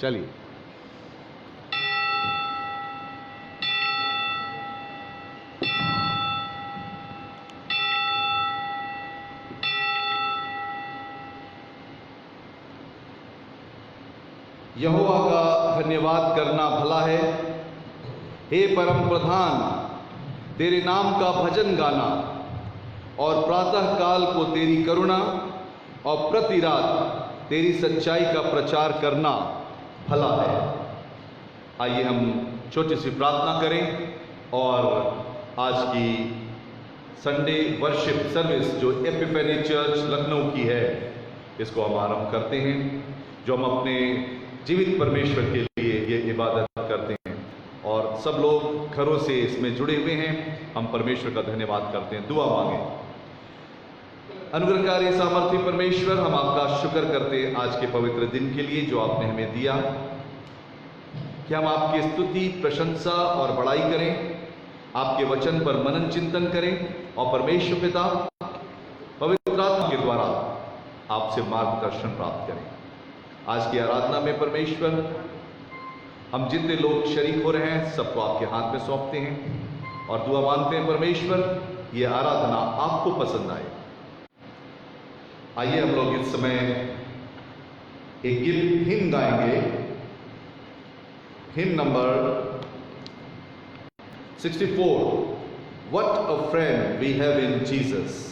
चलिए। यहोवा का धन्यवाद करना भला है। हे परम प्रधान, तेरे नाम का भजन गाना और प्रातः काल को तेरी करुणा और प्रति रात तेरी सच्चाई का प्रचार करना भला है। आइए हम छोटी सी प्रार्थना करें और आज की संडे वर्शिप सर्विस जो एपिफेनी चर्च लखनऊ की है इसको हम आरंभ करते हैं, जो हम अपने जीवित परमेश्वर के लिए ये इबादत करते हैं और सब लोग घरों से इसमें जुड़े हुए हैं। हम परमेश्वर का धन्यवाद करते हैं। दुआ मांगे। अनुग्रहकारी सामर्थी परमेश्वर, हम आपका शुक्र करते हैं आज के पवित्र दिन के लिए जो आपने हमें दिया, कि हम आपकी स्तुति, प्रशंसा और बड़ाई करें, आपके वचन पर मनन चिंतन करें और परमेश्वर पिता पवित्र आत्मा के द्वारा आपसे मार्गदर्शन प्राप्त करें। आज की आराधना में परमेश्वर, हम जितने लोग शरीक हो रहे हैं सबको आपके हाथ में सौंपते हैं और दुआ मांगते हैं परमेश्वर ये आराधना आपको पसंद आए। आइए हम लोग इस समय एक हिम्न गाएंगे, hymn number 64, what a friend we have in Jesus.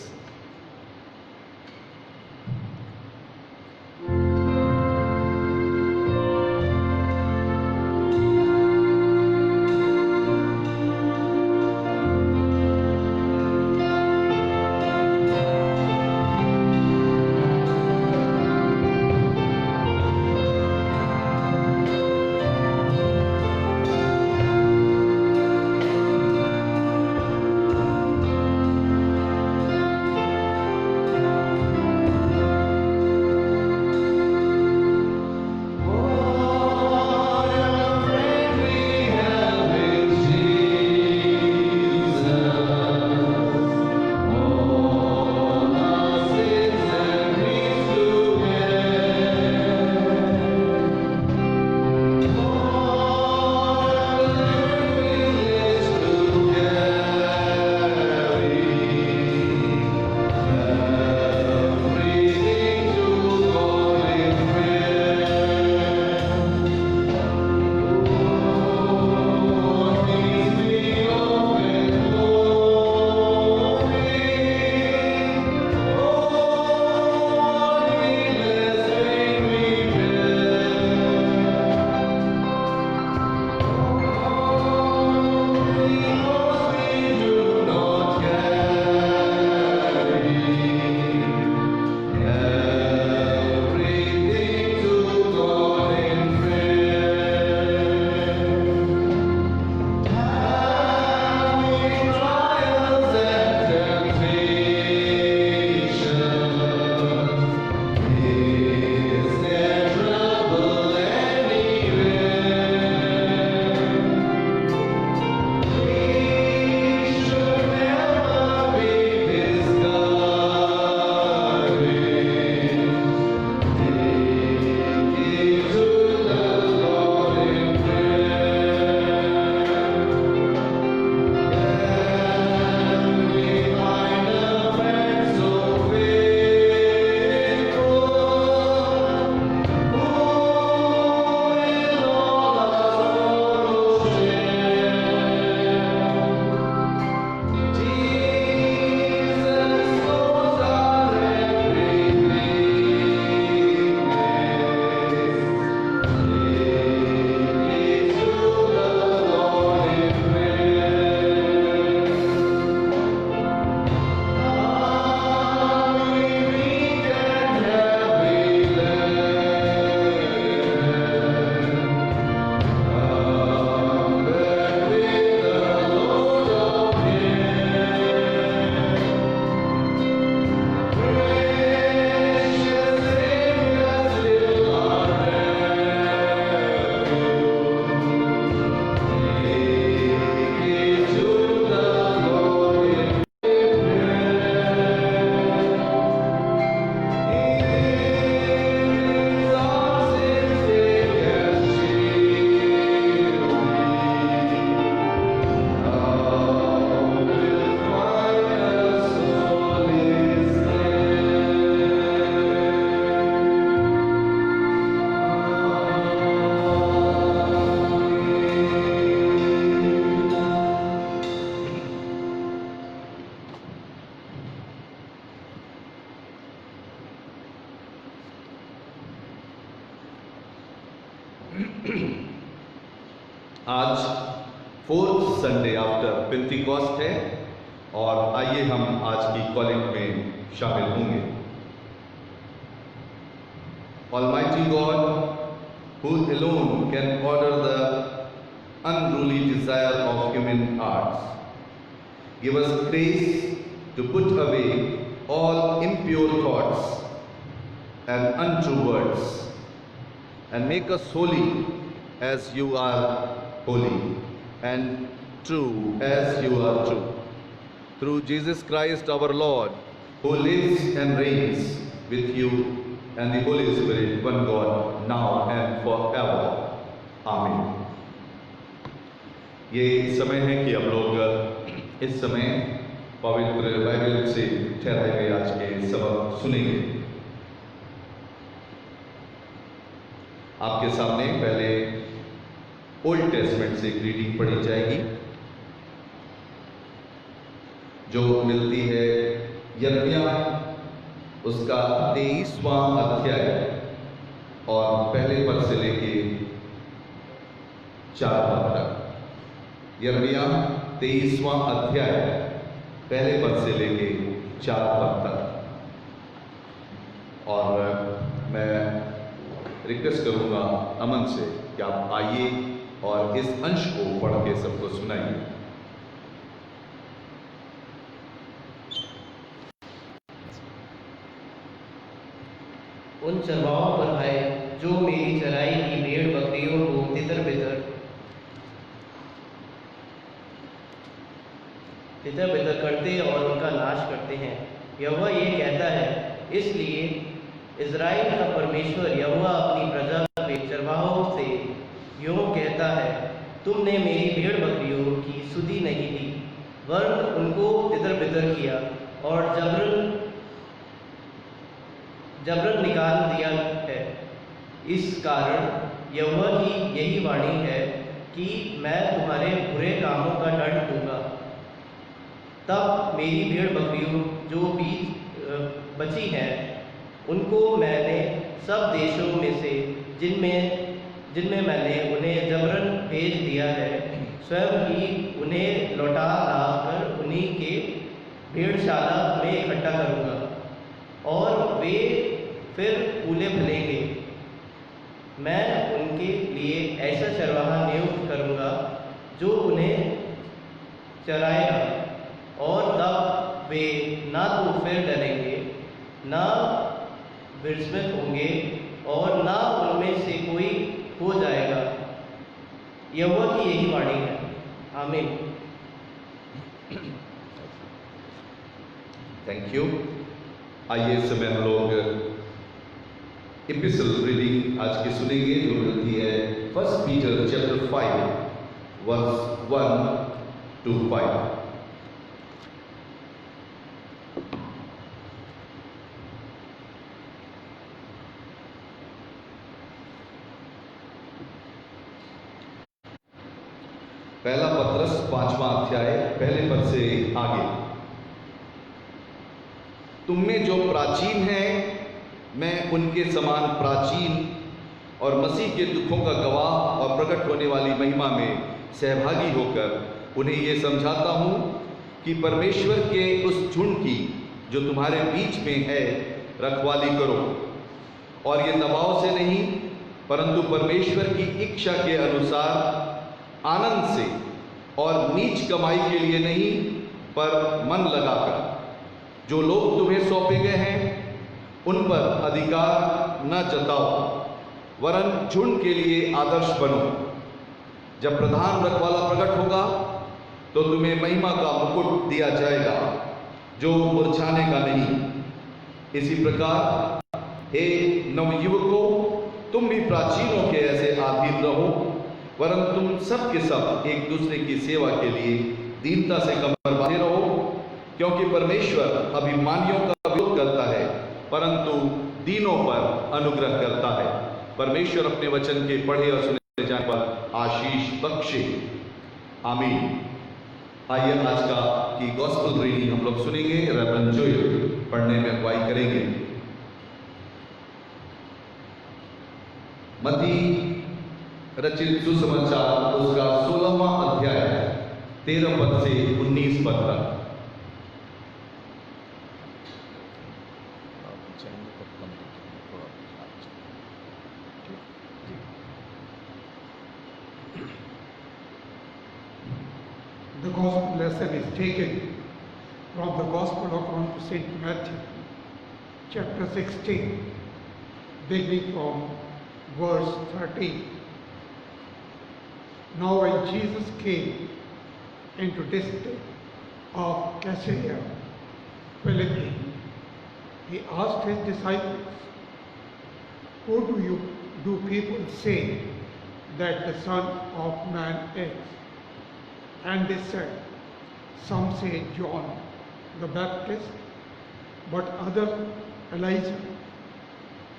आज फोर्थ संडे आफ्टर पेंटिकॉस्ट है और आइए हम आज की कॉलिंग में शामिल होंगे। Almighty God, who alone can order the unruly desire of human hearts, give us grace to put away all impure thoughts and untrue words, and make us holy as you are holy, and true as you are true. Through Jesus Christ our Lord, who lives and reigns with you and the Holy Spirit, one God, now and forever. Amen. ये समय है कि हम लोग इस समय पवित्र Bible से ठहराए गए आज के सबक सुनेंगे। आपके सामने पहले ओल्ड टेस्टमेंट से एक रीडिंग पढ़ी जाएगी जो मिलती है यिर्मयाह उसका 23वां अध्याय और पहले पद से लेके 4 पद तक। यिर्मयाह 23वां अध्याय पहले पद से लेके 4 पद तक। और मैं रिक्वेस्ट करूंगा अमन से कि आप आइए और इस अंश को पढ़ के सबको सुनाइए। उन चरवाहों पर आए जो मेरी चराई की भेड़ बकरियों को तितर बितर करते और उनका नाश करते हैं। यहोवा ये कहता है, इसलिए इज़राइल का परमेश्वर यहोवा अपनी प्रजा के चरवाहों से यूँ कहता है, तुमने मेरी भेड़ बकरियों की सुधि नहीं दी, वरन उनको तितर बितर किया और जबरन निकाल दिया है। इस कारण यहोवा की यही वाणी है कि मैं तुम्हारे बुरे कामों का दंड दूंगा। तब मेरी भेड़ बकरियों जो बीच बची हैं उनको मैंने सब देशों में से जिनमें मैंने उन्हें जबरन भेज दिया है, स्वयं ही उन्हें लौटा लाकर उन्हीं के भेड़शाला में इकट्ठा करूँगा और वे फिर फूले फलेंगे। मैं उनके लिए ऐसा चरवाहा नियुक्त करूँगा जो उन्हें चराएगा और तब वे ना तो फिर डरेंगे, ना विस्मित होंगे और ना उनमें से कोई खो जाएगा। यहोवा की यही वाणी है। आमीन। Thank you. आइए इस समय हम लोग एपिसल रीडिंग आज की सुनेंगे जो मिलती है 1 पीटर चैप्टर 5 वर्स 1 to 5। पहला पत्रस 5वां अध्याय पहले पद से आगे। तुम में जो प्राचीन है मैं उनके समान प्राचीन और मसीह के दुखों का गवाह और प्रकट होने वाली महिमा में सहभागी होकर उन्हें ये समझाता हूँ कि परमेश्वर के उस झुंड की जो तुम्हारे बीच में है रखवाली करो, और ये दबाव से नहीं परंतु परमेश्वर की इच्छा के अनुसार आनंद से और नीच कमाई के लिए नहीं पर मन लगाकर। जो लोग तुम्हें सौंपे गए हैं उन पर अधिकार न जताओ, वरन झुंड के लिए आदर्श बनो। जब प्रधान रखवाला प्रकट होगा तो तुम्हें महिमा का मुकुट दिया जाएगा जो मुरझाने का नहीं। इसी प्रकार हे नवयुवकों, तुम भी प्राचीनों के ऐसे अधीन रहो, वरन तुम सब के सब एक दूसरे की सेवा के लिए दीनता से कमर बांधे रहो, क्योंकि परमेश्वर अभिमानियों का विरोध करता है परंतु दीनों पर अनुग्रह करता है। परमेश्वर अपने वचन के पढ़े और सुने जाने पर आशीष बख्शे। आमीन। आइए आज का की गॉस्पेल रीडिंग हम लोग सुनेंगे। रेवरेंड जोएल पढ़ने में अगुवाई करेंगे। मत्ती रचित सुसमाचार उसका 16वां अध्याय 13 पद से 19 पद तक। The gospel lesson is taken from the Gospel according to St. Matthew, chapter 16, beginning from verse 13. Now when Jesus came into district of Caesarea Philippi, he asked his disciples, "Who do people say that the Son of Man is?" And they said, "Some say John the Baptist, but others Elijah,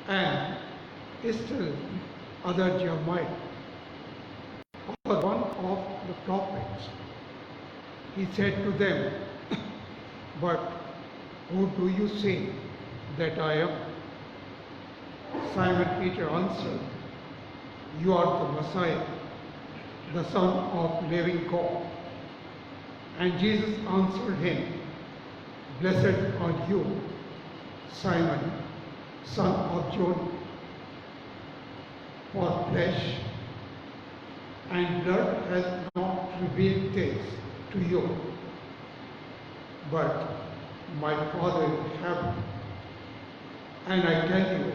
and still other Jeremiah, or one of the prophets." He said to them, "But who do you say that I am?" Simon Peter answered, "You are the Messiah, the Son of living God." And Jesus answered him, "Blessed are you, Simon, son of Jonah, for flesh and blood has not revealed this to you, but my Father in heaven. And I tell you,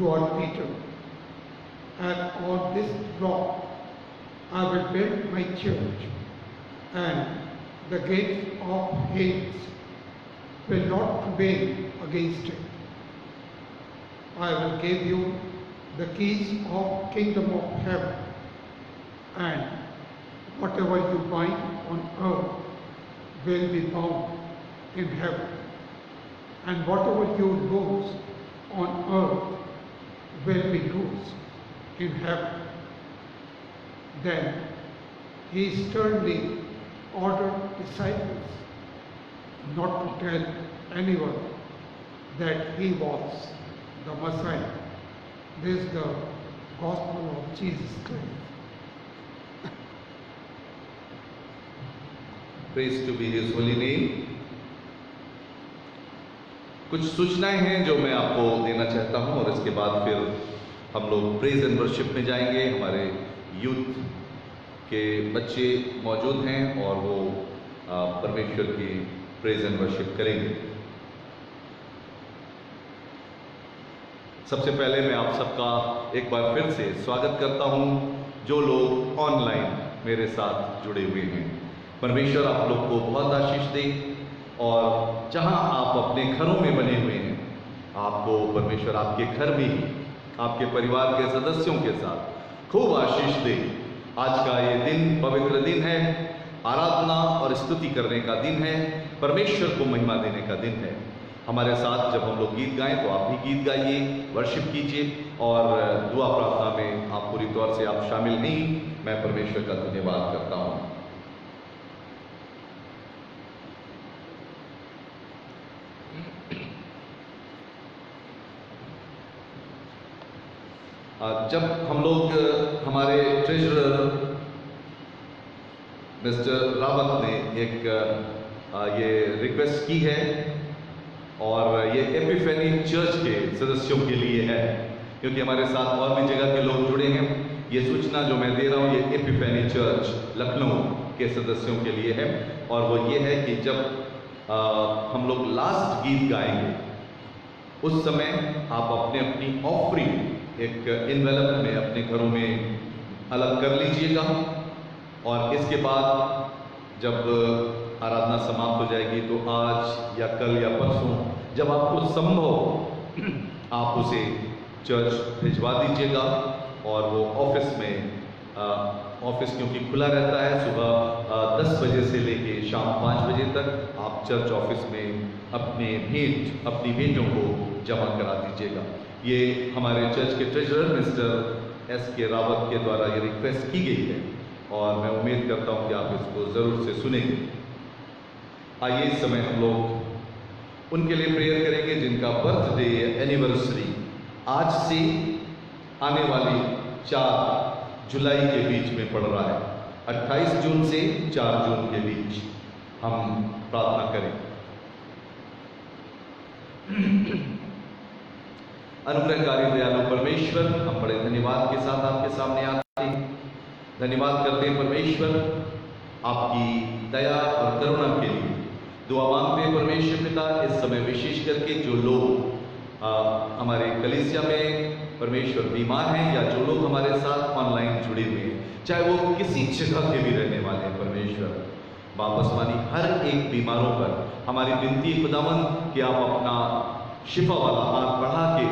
you are Peter, and on this rock I will build my church, and the gates of Hades will not prevail against it. I will give you the keys of kingdom of heaven, and whatever you bind on earth will be bound in heaven, and whatever you loose on earth will be loosed in heaven." Then he sternly ordered disciples not to tell anyone that he was the Messiah. This is the gospel of Jesus Christ. Praise to be His holy name. कुछ सूचनाएं हैं जो मैं आपको देना चाहता हूं, और इसके बाद फिर हम लोग प्रेज एंड वर्शिप में जाएंगे। हमारे यूथ के बच्चे मौजूद हैं और वो परमेश्वर की प्रेज एंड वर्शिप करेंगे। सबसे पहले मैं आप सबका एक बार फिर से स्वागत करता हूं, जो लोग ऑनलाइन मेरे साथ जुड़े हुए हैं। परमेश्वर आप लोग को बहुत आशीष दे, और जहां आप अपने घरों में बने हुए हैं, आपको परमेश्वर आपके घर में ही आपके परिवार के सदस्यों के साथ खूब आशीष दे। आज का ये दिन पवित्र दिन है, आराधना और स्तुति करने का दिन है, परमेश्वर को महिमा देने का दिन है। हमारे साथ जब हम लोग गीत गाएं तो आप भी गीत गाइए, वर्शिप कीजिए, और दुआ प्रार्थना में आप पूरी तौर से आप शामिल नहीं, मैं परमेश्वर का धन्यवाद करता हूं। जब हम लोग हमारे ट्रेजरर मिस्टर रावत ने एक ये रिक्वेस्ट की है, और ये एपिफेनी चर्च के सदस्यों के लिए है, क्योंकि हमारे साथ और भी जगह के लोग जुड़े हैं। ये सूचना जो मैं दे रहा हूँ ये एपिफेनी चर्च लखनऊ के सदस्यों के लिए है, और वो ये है कि जब हम लोग लास्ट गीत गाएंगे उस समय आप अपने अपनी ऑफरिंग एक इन्वेलप में अपने घरों में अलग कर लीजिएगा, और इसके बाद जब आराधना समाप्त हो जाएगी तो आज या कल या परसों जब आपको संभव आप उसे चर्च भिजवा दीजिएगा, और वो ऑफिस में ऑफिस क्योंकि खुला रहता है सुबह 10 बजे से लेके शाम 5 बजे तक, आप चर्च ऑफिस में अपनी भेंटों को जमा करा दीजिएगा। ये हमारे चर्च के ट्रेजरर मिस्टर S.K. रावत के द्वारा ये रिक्वेस्ट की गई है, और मैं उम्मीद करता हूँ कि आप इसको ज़रूर से सुनेंगे। आइए इस समय हम लोग उनके लिए प्रेयर करेंगे जिनका बर्थडे एनिवर्सरी आज से आने वाली 4 जुलाई के बीच में पड़ रहा है। 28 जून से 4 जून के बीच हम प्रार्थना करें। अनुग्रहकारी दयालु परमेश्वर, हम बड़े धन्यवाद के साथ आपके सामने आते हैं। धन्यवाद करते हैं परमेश्वर आपकी दया और करुणा के लिए। दुआ मांगते हैं परमेश्वर पिता, इस समय विशेष करके जो लोग हमारे कलीसिया में परमेश्वर बीमार हैं या जो लोग हमारे साथ ऑनलाइन जुड़े हुए हैं, चाहे वो किसी जगह के भी रहने वाले हैं, परमेश्वर वापस मानी हर एक बीमारों पर हमारी विनती खुदावन कि आप अपना शिफा वाला हाथ बढ़ा के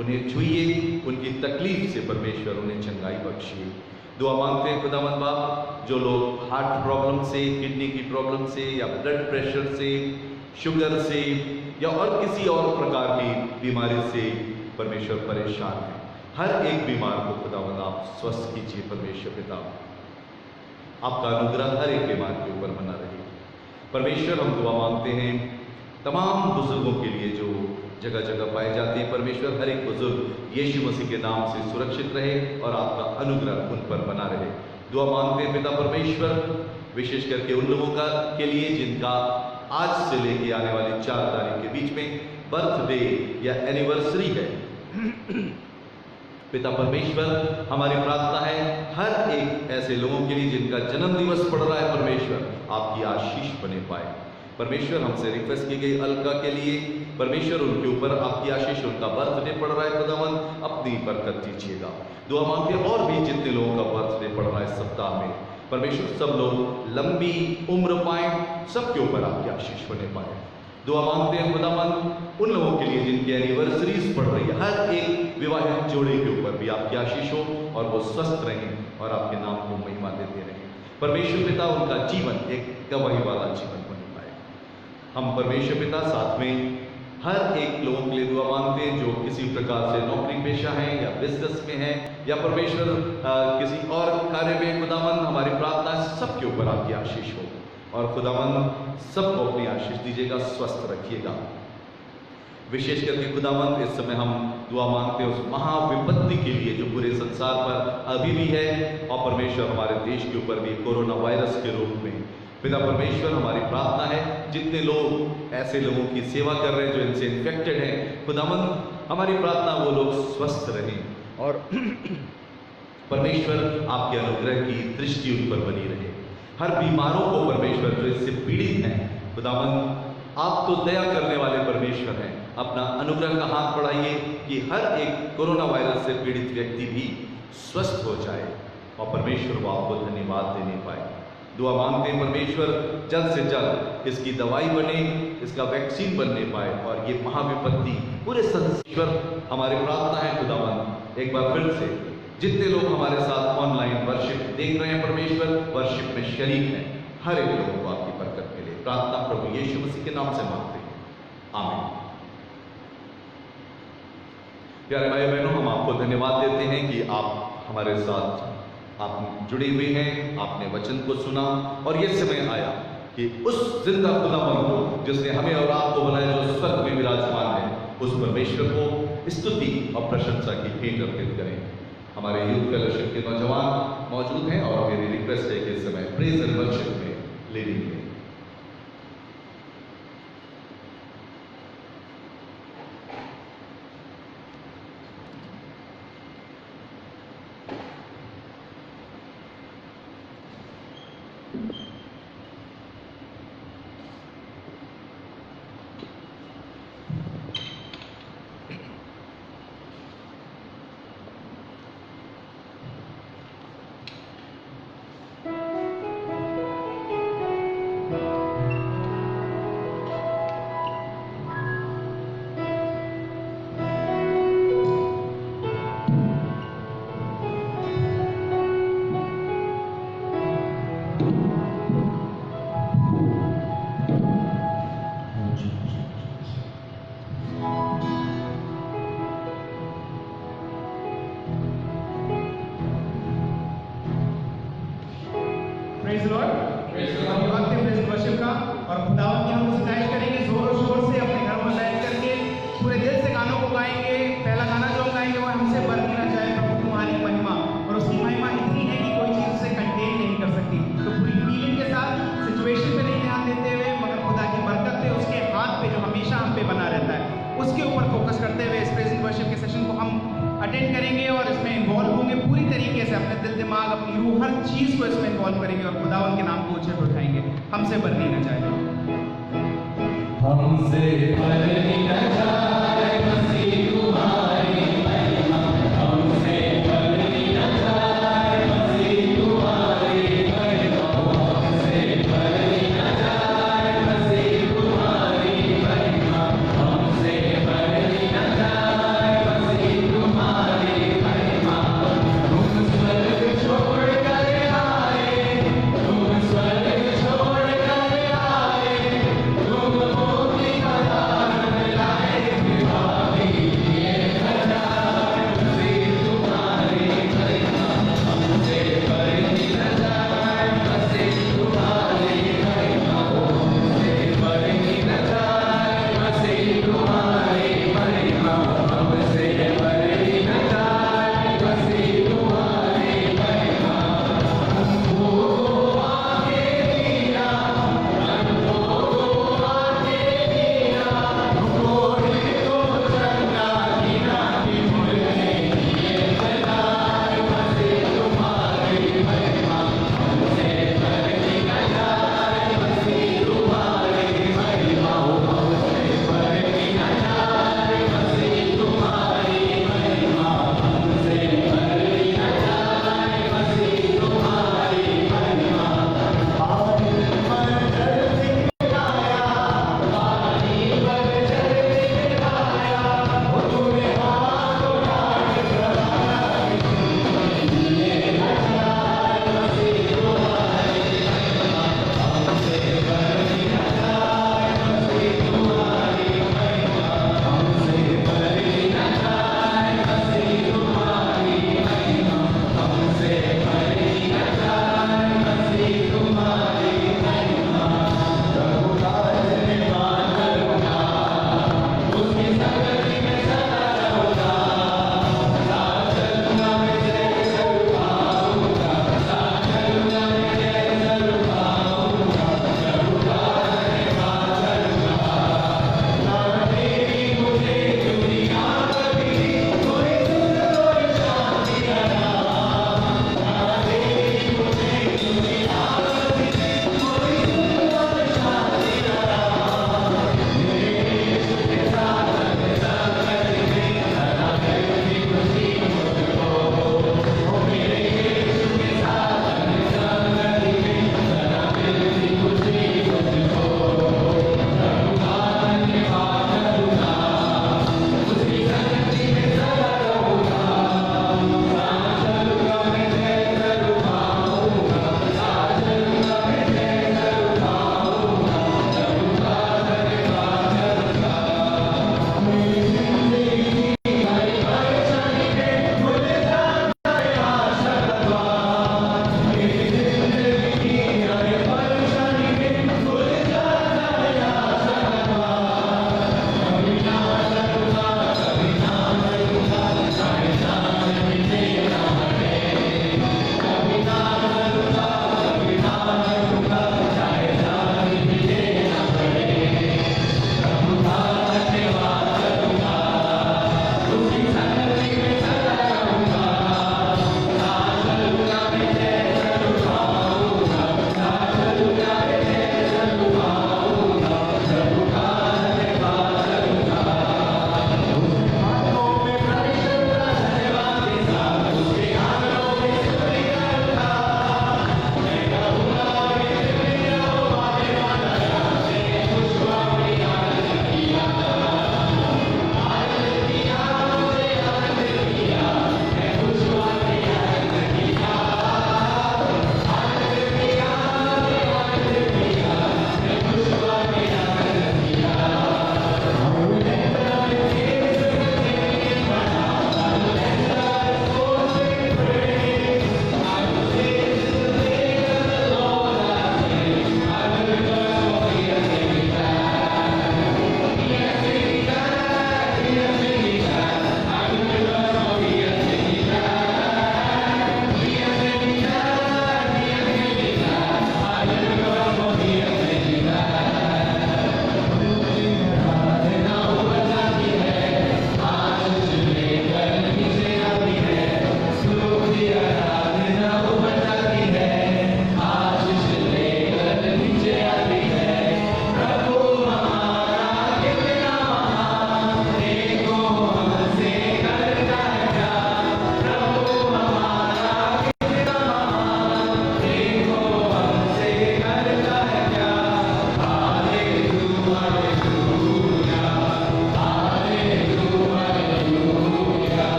उन्हें छुइए, उनकी तकलीफ से परमेश्वर उन्हें चंगाई बख्शिए। दुआ मांगते हैं खुदावन बाप, जो लोग हार्ट प्रॉब्लम से, किडनी की प्रॉब्लम से या ब्लड प्रेशर से, शुगर से या और किसी और प्रकार की बीमारी से परमेश्वर परेशान है, हर एक बीमार को खुदावन आप स्वस्थ कीजिए परमेश्वर पिता। आपका अनुग्रह हर एक बीमार के ऊपर बना रहे। परमेश्वर हम दुआ मांगते हैं तमाम बुजुर्गों के लिए जो जगह जगह पाए जाते हैं, परमेश्वर हर एक बुजुर्ग यीशु मसीह के नाम से सुरक्षित रहे और आपका अनुग्रह उन पर बना रहे। दुआ मांगते हैं पिता परमेश्वर विशेष करके उन लोगों का के लिए जिनका आज से लेके आने वाली 4 तारीख के बीच में बर्थडे या एनिवर्सरी है। पिता परमेश्वर हमारी प्रार्थना है हर एक ऐसे लोगों के लिए जिनका जन्म दिवस पड़ रहा है, परमेश्वर आपकी आशीष बने पाए। परमेश्वर हमसे रिक्वेस्ट की गई अलका के लिए, परमेश्वर उनके ऊपर आपकी आशीष, उनका बर्थडे पड़ रहा है खुदावन अपनी बरकत दीजिएगा। दुआ मांगते और भी जितने लोगों का बर्थडे पड़ रहा है सप्ताह में, परमेश्वर सब लोग लंबी उम्र पाए, सबके ऊपर आपकी आशीष बने पाए। दुआ मांगते हैं खुदावन उन लोगों के लिए जिनकी एनिवर्सरीज पड़ रही है, हर एक विवाहित जोड़े के ऊपर भी आपकी आशीष हो और वो स्वस्थ रहें और आपके नाम को महिमा देते रहें। परमेश्वर पिता उनका जीवन एक गवाही वाला जीवन बन पाए। हम परमेश्वर पिता साथ में हर एक लोगों के लिए दुआ मांगते हैं जो किसी प्रकार से नौकरी पेशा हैं या बिजनेस में हैं या परमेश्वर किसी और कार्य में, खुदावन हमारी प्रार्थना सबके ऊपर आपकी आशीष हो और खुदावन सबको अपनी आशीष दीजिएगा, स्वस्थ रखिएगा। विशेष करके खुदावन इस समय हम दुआ मांगते हैं उस महाविपत्ति के लिए जो पूरे संसार पर अभी भी है और परमेश्वर हमारे देश के ऊपर भी कोरोना वायरस के रूप में। पिता परमेश्वर हमारी प्रार्थना है जितने लोग ऐसे लोगों की सेवा कर रहे हैं जो इनसे इन्फेक्टेड हैं, खुदावन हमारी प्रार्थना वो लोग स्वस्थ रहें और परमेश्वर आपके अनुग्रह की दृष्टि उन पर बनी रहे। हर बीमारों को परमेश्वर जो इससे पीड़ित हैं, खुदावन आप तो दया करने वाले परमेश्वर हैं, अपना अनुग्रह का हाथ बढ़ाइए कि हर एक कोरोना वायरस से पीड़ित व्यक्ति भी स्वस्थ हो जाए और परमेश्वर वो आपको धन्यवाद देने पाए। दुआ मांगते हैं परमेश्वर जल्द से जल्द इसकी दवाई बने, इसका वैक्सीन बनने पाए और ये महाविपत्ति पूरे संसार। हमारी प्रार्थना है खुदावन एक बार फिर से जितने लोग हमारे साथ ऑनलाइन वर्शिप देख रहे हैं, परमेश्वर वर्शिप में शरीक हैं, हर एक लोगों को आपकी बरकत के लिए प्रार्थना प्रभु यीशु मसीह के नाम से मांगते हैं, आमीन। प्यारे भाई बहनों, हम आपको धन्यवाद देते हैं कि आप हमारे साथ आप जुड़े हुए हैं, आपने वचन को सुना और ये समय आया कि उस जिंदा खुदावन को जिसने हमें और आपको बनाया, जो स्वर्ग में विराजमान है, उस परमेश्वर को स्तुति और प्रशंसा की भेंट अर्पित करें। हमारे यूथ फेलोशिप के नौजवान मौजूद हैं और मेरी रिक्वेस्ट है कि इस समय प्रेज एंड वर्शिप में लीडिंग में प्रेज लॉर्ड। धन्यवाद थे प्रेज वर्शिप का और खुदावंद की हम सिताइश करेंगे जोर शोर से अपने घरों में बैठ करके पूरे दिल से गानों को गाएंगे। पहला गाना जो हम गाएंगे वो हमसे बरती ना जाए प्रभु तुम्हारी महिमा। मेडिटेट करेंगे और इसमें इन्वॉल्व होंगे पूरी तरीके से, अपने दिल दिमाग अपनी रूह हर चीज़ को इसमें इन्वॉल्व करेंगे और खुदावन के नाम को ऊंचे पे उठाएंगे। हमसे बरनी न जाए, हमसे बरनी न जाए मसीह तुम्हारी महिमा, हमसे बरनी न जाए मसीह तुम्हारी महिमा, हमसे बरनी न जाए मसीह तुम्हारी महिमा, हमसे बरनी न जाए मसीह तुम्हारी महिमा। तुम स्वर्ग छोड़ कर आए, तुम स्वर्ग छोड़ कर आए, तुम मोती का दान लाए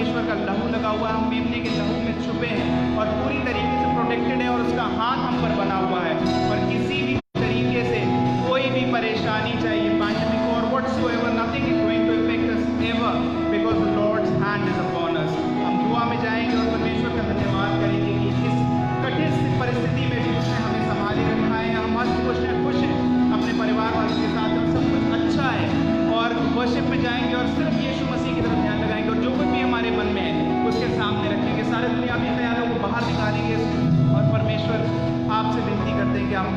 परमेश्वर का लहू लगा हुआ है, हम मेमने के लहू में छुपे हैं और पूरी तरीके से प्रोटेक्टेड है और उसका हाथ हम पर बना हुआ है और किसी भी तरीके से कोई भी परेशानी चाहिए पैंडेमिक और whatsoever, nothing is going to effect us ever because the Lord's hand is upon us. हम दुआ में जाएंगे और परमेश्वर का धन्यवाद करेंगे कि इस कठिन परिस्थिति में भी उसने हमें संभाले रखा है। हम हंस खुश हैं अपने परिवार वालों के साथ, हम सब कुछ अच्छा है और वर्शिप में जाएंगे और सिर्फ यीशु मसीह की तरफ ध्यान लगाएंगे और जो कुछ भी हमारे मन में है उसके सामने रखेंगे, सारे दुनियावी ख्यालों को बाहर निकालेंगे और परमेश्वर आपसे विनती करते हैं कि आप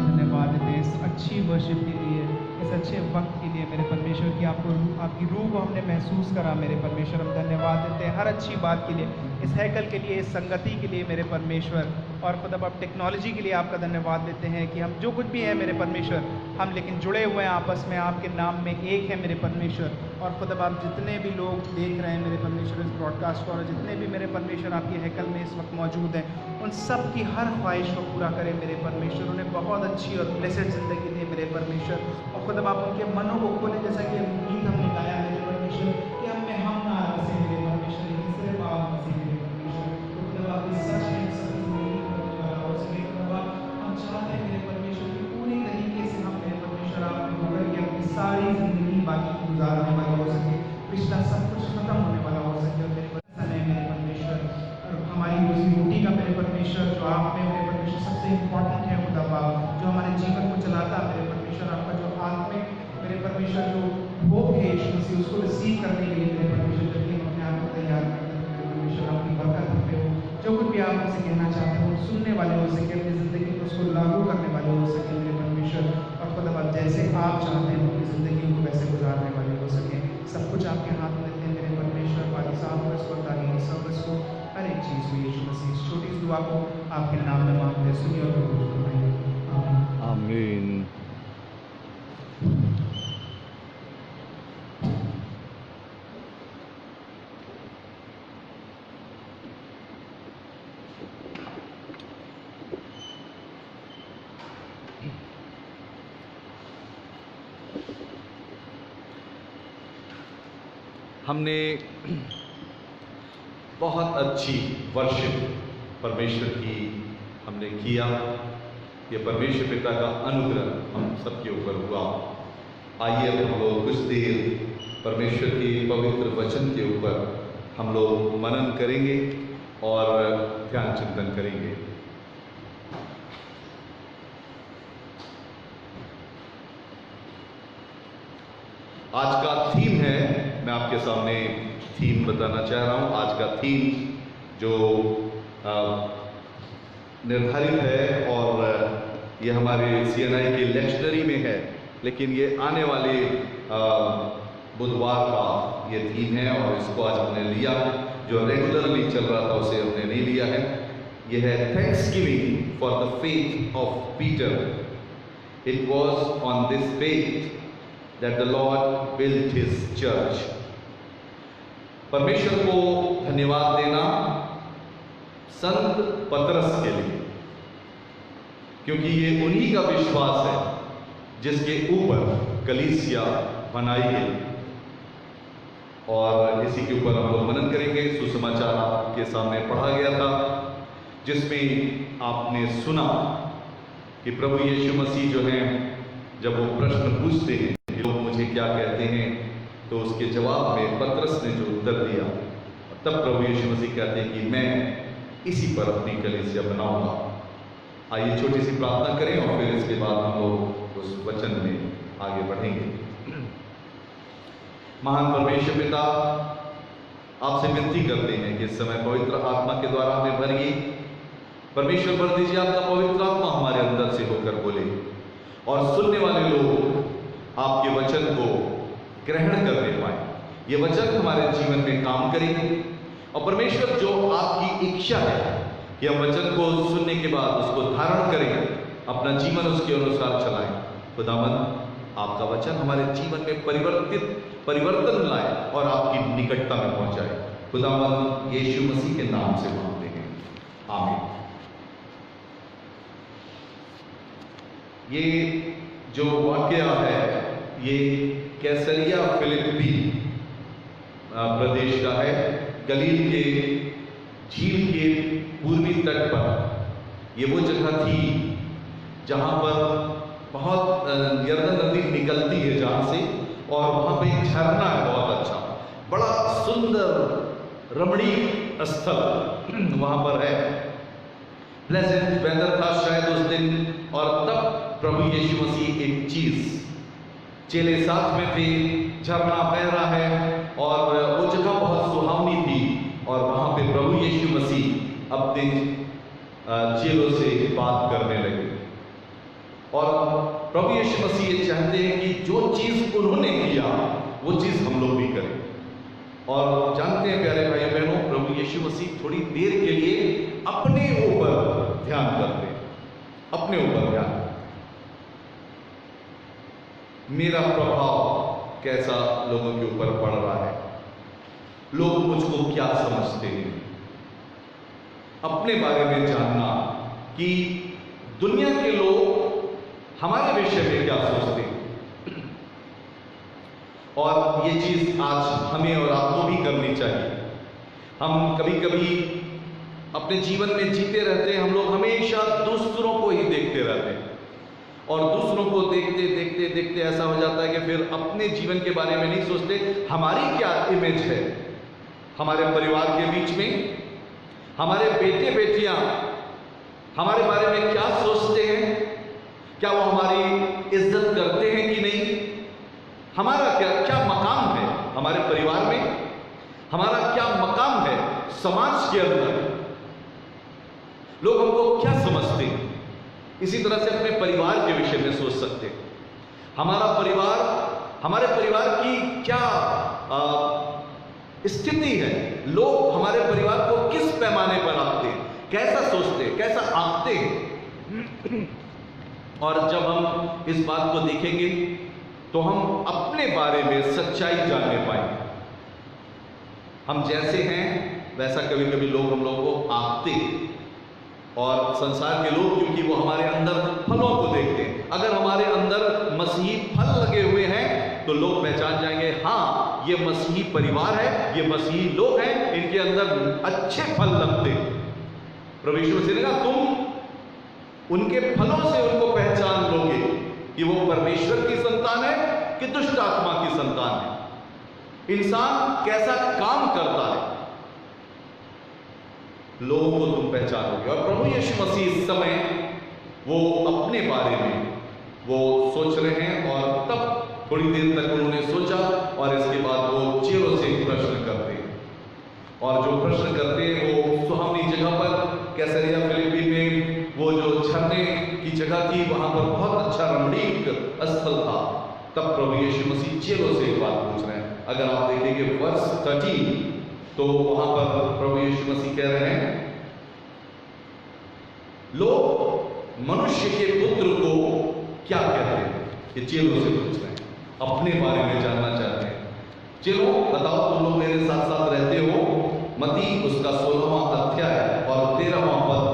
धन्यवाद देते हैं इस अच्छी वर्शिप के लिए, इस अच्छे वक्त के लिए मेरे परमेश्वर की आपकी रूह को हमने महसूस करा मेरे परमेश्वर। हम धन्यवाद देते हैं हर अच्छी बात के लिए, इस हैकल के लिए, इस संगति के लिए मेरे परमेश्वर। और खुदा अब टेक्नोलॉजी के लिए आपका धन्यवाद देते हैं कि हम जो कुछ भी है मेरे परमेश्वर, हम लेकिन जुड़े हुए हैं आपस में, आपके नाम में एक है मेरे परमेश्वर। और खुदा आप जितने भी लोग देख रहे हैं मेरे परमेश्वर इस ब्रॉडकास्ट को, और जितने भी मेरे परमेश्वर आपके हैकल में इस वक्त मौजूद हैं, उन सब की हर ख्वाहिश को पूरा करें मेरे परमेश्वर। उन्हें बहुत अच्छी और ब्लेसेड ज़िंदगी दें मेरे परमेश्वर। और खुदा आप उनके मनों को खोलें, जैसा कि गीत हमने गाया मेरे परमेश्वर कि हम में हम ना बसे मेरे परमेश्वर, लेकिन सिर्फ आप बसे मेरे परमेश्वर। तो खुदा आप इस सच में सब ज़िंदगी होने वाला हो सके। खुदा हम चाहते हैं मेरे परमेश्वर की पूरी तरीके से हम मेरे परमेश्वर आप में होकर के अपनी सारी ज़िंदगी बाकी गुजारने वाले हो सके, पिछला सब कुछ खत्म होने वाला हो सके। और मेरे परमेश्वर और हमारी रोजी रोटी का मेरे परमेश्वर जो आप में मेरे परमेश्वर सबसे इम्पोर्टेंट है खुदा बाप, जो हमारे जीवन को चलाता है मेरे परमेश्वर, आपका जो आत्मिक मेरे परमेश्वर जो होप है यीशु मसीह, उसको रिसीव करने के लिए मेरे परमेश्वर जब हम अपने आप को तैयार करते हैं मेरे परमेश्वर, आपकी बरकत हम पे हो। जो कुछ भी आप हमसे कहना चाहते हो सुनने वाले हो सके, अपनी ज़िंदगी में उसको लागू करने वाले हो सके मेरे परमेश्वर। और खुदा बाप जैसे आप चाहते हैं अपनी ज़िंदगी को वैसे गुजारने वाले हो सके। सब कुछ आपके हाथ में देते हैं मेरे परमेश्वर। पाली साहब को इस वक्त आगे सर्विस को हर एक चीज़ को यीशु मसीह इस छोटी सी दुआ को आपके नाम में मांगते हैं, सुनिए और कबूल फरमाइए। आमीन। हमने बहुत अच्छी वर्शिप परमेश्वर की हमने किया। ये परमेश्वर पिता का अनुग्रह हम सबके ऊपर हुआ। आइए अब हम लोग कुछ देर परमेश्वर के पवित्र वचन के ऊपर हम लोग मनन करेंगे और ध्यान चिंतन करेंगे। आज का थीम है, मैं आपके सामने थीम बताना चाह रहा हूँ। आज का थीम जो निर्धारित है और ये हमारे CNI के लेक्शनरी में है, लेकिन ये आने वाले बुधवार का ये थीम है और इसको आज हमने लिया। जो रेगुलरली चल रहा था उसे हमने नहीं लिया है। ये है Thanksgiving for the faith of Peter. It was on this faith that the Lord built his church। परमेश्वर को धन्यवाद देना संत पतरस के लिए, क्योंकि ये उन्हीं का विश्वास है जिसके ऊपर कलीसिया बनाई गई। और इसी के ऊपर हम लोग मनन करेंगे। सुसमाचार आपके सामने पढ़ा गया था, जिसमें आपने सुना कि प्रभु यीशु मसीह जो हैं जब वो प्रश्न पूछते हैं लोग मुझे क्या कहते हैं, तो उसके जवाब में पतरस ने जो उत्तर दिया, तब प्रभु यीशु मसीह कहते हैं कि मैं इसी पर अपनी कलीसिया बनाऊंगा। आइए छोटी सी प्रार्थना करें और फिर इसके बाद हम लोग उस वचन में आगे बढ़ेंगे। महान परमेश्वर पिता, आपसे विनती करते हैं कि इस समय पवित्र आत्मा के द्वारा हमें भरिए। परमेश्वर भर दीजिए, आपका पवित्र आत्मा हमारे अंदर से होकर बोले और सुनने वाले लोग आपके वचन को ग्रहण करने पाए। ये वचन हमारे जीवन में काम करेंगे और परमेश्वर जो आपकी इच्छा है कि हम वचन को सुनने के बाद उसको धारण करें, अपना जीवन उसके अनुसार चलाएं। खुदावंद, आपका वचन हमारे जीवन में परिवर्तन लाए और आपकी निकटता में पहुंचाए। खुदावंद यीशु मसीह के नाम से मांगते हैं, आमीन। ये जो वाकया है ये कैसरिया फिलिप्पी प्रदेश का है। गलील के झील के पूर्वी तट पर ये वो जगह थी जहां पर बहुत यरदन नदी निकलती है जहां से, और वहां पे एक झरना है बहुत अच्छा, बड़ा सुंदर रमणीय स्थल वहां पर है। प्लेजेंट वेदर था शायद उस दिन, और तब प्रभु यीशु मसीह एक चीज, चेले साथ में थे, झरना बह रहा है और वो जगह बहुत सुहावनी थी, और वहां पे प्रभु यीशु मसीह अपने चेलों से बात करने लगे। और प्रभु यीशु मसीह ये चाहते हैं कि जो चीज उन्होंने किया वो चीज हम लोग भी करें। और जानते हैं प्यारे भाई बहनों, प्रभु यीशु मसीह थोड़ी देर के लिए अपने ऊपर ध्यान करते हैं, अपने ऊपर ध्यान। मेरा प्रभाव कैसा लोगों के ऊपर पड़ रहा है, लोग मुझको क्या समझते हैं, अपने बारे में जानना कि दुनिया के लोग हमारे विषय में क्या सोचते हैं। और ये चीज आज हमें और आपको भी करनी चाहिए। हम कभी कभी अपने जीवन में जीते रहते हैं, हम लोग हमेशा दूसरों को ही देखते रहते हैं और दूसरों को देखते देखते देखते ऐसा हो जाता है कि फिर अपने जीवन के बारे में नहीं सोचते। हमारी क्या इमेज है हमारे परिवार के बीच में, हमारे बेटे बेटियां हमारे बारे में क्या सोचते हैं, क्या वो हमारी इज्जत करते हैं कि नहीं, हमारा क्या क्या मकाम है हमारे परिवार में, हमारा क्या मकाम है समाज के अंदर, लोग हमको क्या समझते हैं। इसी तरह से अपने परिवार के विषय में सोच सकते हैं। हमारा परिवार, हमारे परिवार की क्या स्थिति है, लोग हमारे परिवार को किस पैमाने पर आंकते हैं, कैसा सोचते हैं, कैसा आंकते हैं। और जब हम इस बात को देखेंगे तो हम अपने बारे में सच्चाई जानने पाएंगे। हम जैसे हैं वैसा कभी कभी लोग हम लोगों को आंकते हैं। और संसार के लोग क्योंकि वो हमारे अंदर फलों को देखते हैं, अगर हमारे अंदर मसीही फल लगे हुए हैं तो लोग पहचान जाएंगे, हाँ ये मसीही परिवार है, ये मसीही लोग हैं, इनके अंदर अच्छे फल लगते हैं। प्रभु यीशु मसीह ने कहा तुम उनके फलों से उनको पहचान लोगे कि वो परमेश्वर की संतान है कि दुष्ट आत्मा की संतान है। इंसान कैसा काम करता है लोगों को तुम पहचानोगे। और प्रभु यीशु मसीह इस समय वो अपने बारे में वो सोच रहे हैं और तब थोड़ी देर तक उन्होंने सोचा और इसके बाद वो चेलों से प्रश्न करते हैं। और जो प्रश्न करते हैं वो सुहावनी जगह पर कैसरिया फिलिप्पी में वो जो झरने की जगह थी वहां पर बहुत अच्छा रमणीक स्थल था। तब प्रभु यीशु मसीह चेलों से एक बात पूछ रहे हैं। अगर आप देखेंगे वर्ष 13 तो वहां पर प्रभु यीशु मसीह कह रहे हैं लोग मनुष्य के पुत्र को क्या कहते हैं, ये चेलों से पूछ रहे हैं, अपने बारे में जानना चाहते हैं। चेलों बताओ तुम लोग मेरे साथ साथ रहते हो, मत्ती उसका 16वां अध्याय और 13वां पद।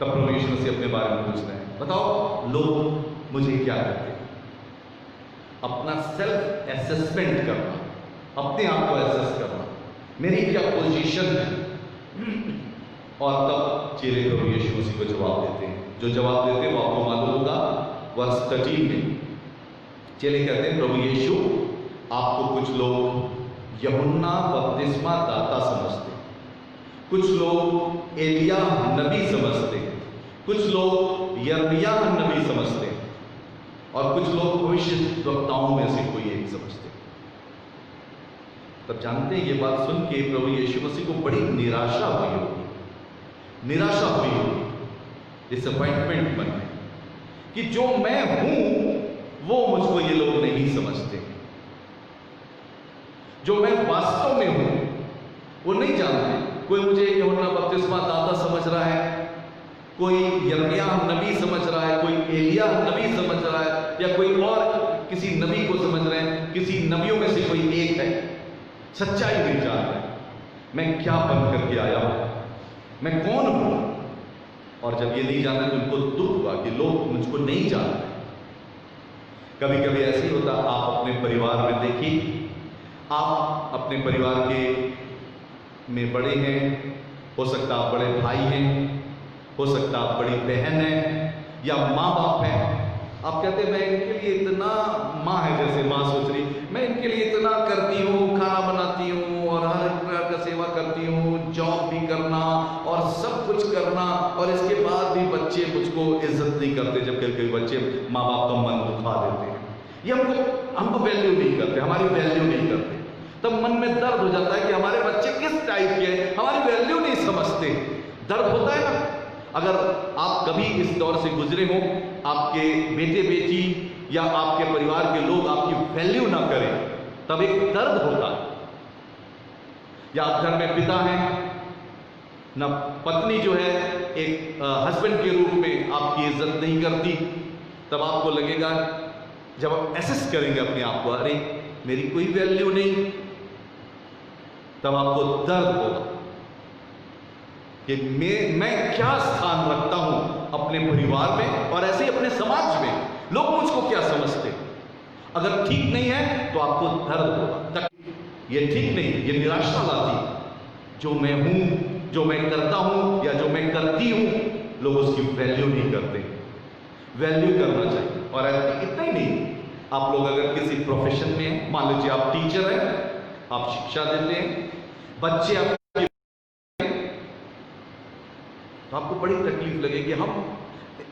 तब प्रभु यीशु मसीह अपने बारे में पूछ रहे हैं, बताओ लोग मुझे क्या कहते हैं। अपना सेल्फ एसेसमेंट करना, अपने आप को एसेस करना, मेरी क्या पोजीशन है। और तब चेले प्रभु यीशु मसीह को जवाब देते हैं। जो जवाब देते हैं वो आपको मालूम होगा वर्ष 13 में चेले कहते हैं प्रभु यीशु आपको कुछ लोग यूहन्ना बपतिस्मा दाता समझते, कुछ लोग एलिया नबी समझते, कुछ लोग यिर्मयाह नबी समझते और कुछ लोग भविष्यद्वक्ताओं में से कोई एक समझते। तब जानते हैं ये बात सुन के प्रभु यीशु मसीह को बड़ी निराशा हुई होगी, निराशा हुई होगी, डिसअपॉइंटमेंट मन में कि जो मैं हूं वो मुझको ये लोग नहीं समझते, जो मैं वास्तव में हूं वो नहीं जानते। कोई मुझे यूहन्ना बपतिस्मा दाता समझ रहा है, कोई यिर्मयाह नबी समझ रहा है, कोई एलिया नबी समझ रहा है, या कोई और किसी नबी को समझ रहे हैं, किसी नबियों में से कोई एक है। सच्चाई नहीं जान रहे मैं क्या बन करके आया हूं, मैं कौन हूं। और जब ये नहीं जाना तो उनको दुख हुआ कि लोग मुझको नहीं जान रहे। कभी कभी ऐसे ही होता, आप अपने परिवार में देखिए, आप अपने परिवार के में बड़े हैं, हो सकता आप बड़े भाई हैं, हो सकता आप बड़ी बहन है, या माँ बाप है। आप कहते हैं मैं इनके लिए इतना, माँ है जैसे माँ सोच रही मैं इनके लिए इतना करती हूँ, खाना बनाती हूँ और हर प्रकार का सेवा करती हूँ, जॉब भी करना और सब कुछ करना, और इसके बाद भी बच्चे मुझको इज्जत नहीं करते। जब कभी बच्चे माँ बाप का मन दुखा देते हैं, ये हमको वैल्यू नहीं करते, हमारी वैल्यू नहीं करते, तब मन में दर्द हो जाता है कि हमारे बच्चे किस टाइप के हैं, हमारी वैल्यू नहीं समझते। दर्द होता है ना। अगर आप कभी इस दौर से गुजरे हो, आपके बेटे बेटी या आपके परिवार के लोग आपकी वैल्यू ना करें, तब एक दर्द होता है। या आप घर में पिता हैं, ना पत्नी जो है एक हस्बैंड के रूप में आपकी इज्जत नहीं करती, तब आपको लगेगा, जब आप एसेस करेंगे अपने आप को, अरे मेरी कोई वैल्यू नहीं, तब आपको दर्द होगा कि मैं क्या स्थान रखता हूं अपने परिवार में और ऐसे ही अपने समाज में, लोग मुझको क्या समझते। अगर ठीक नहीं है तो आपको दर्द होगा, ये ठीक नहीं, ये निराशा लाती। जो मैं हूं, जो मैं करता हूं या जो मैं करती हूं, लोग उसकी वैल्यू नहीं करते। वैल्यू करना चाहिए। और इतना ही नहीं, आप लोग अगर किसी प्रोफेशन में हैं, मान लीजिए आप टीचर हैं, आप शिक्षा देते हैं, बच्चे आपकी, तो आपको बड़ी तकलीफ लगेगी। हम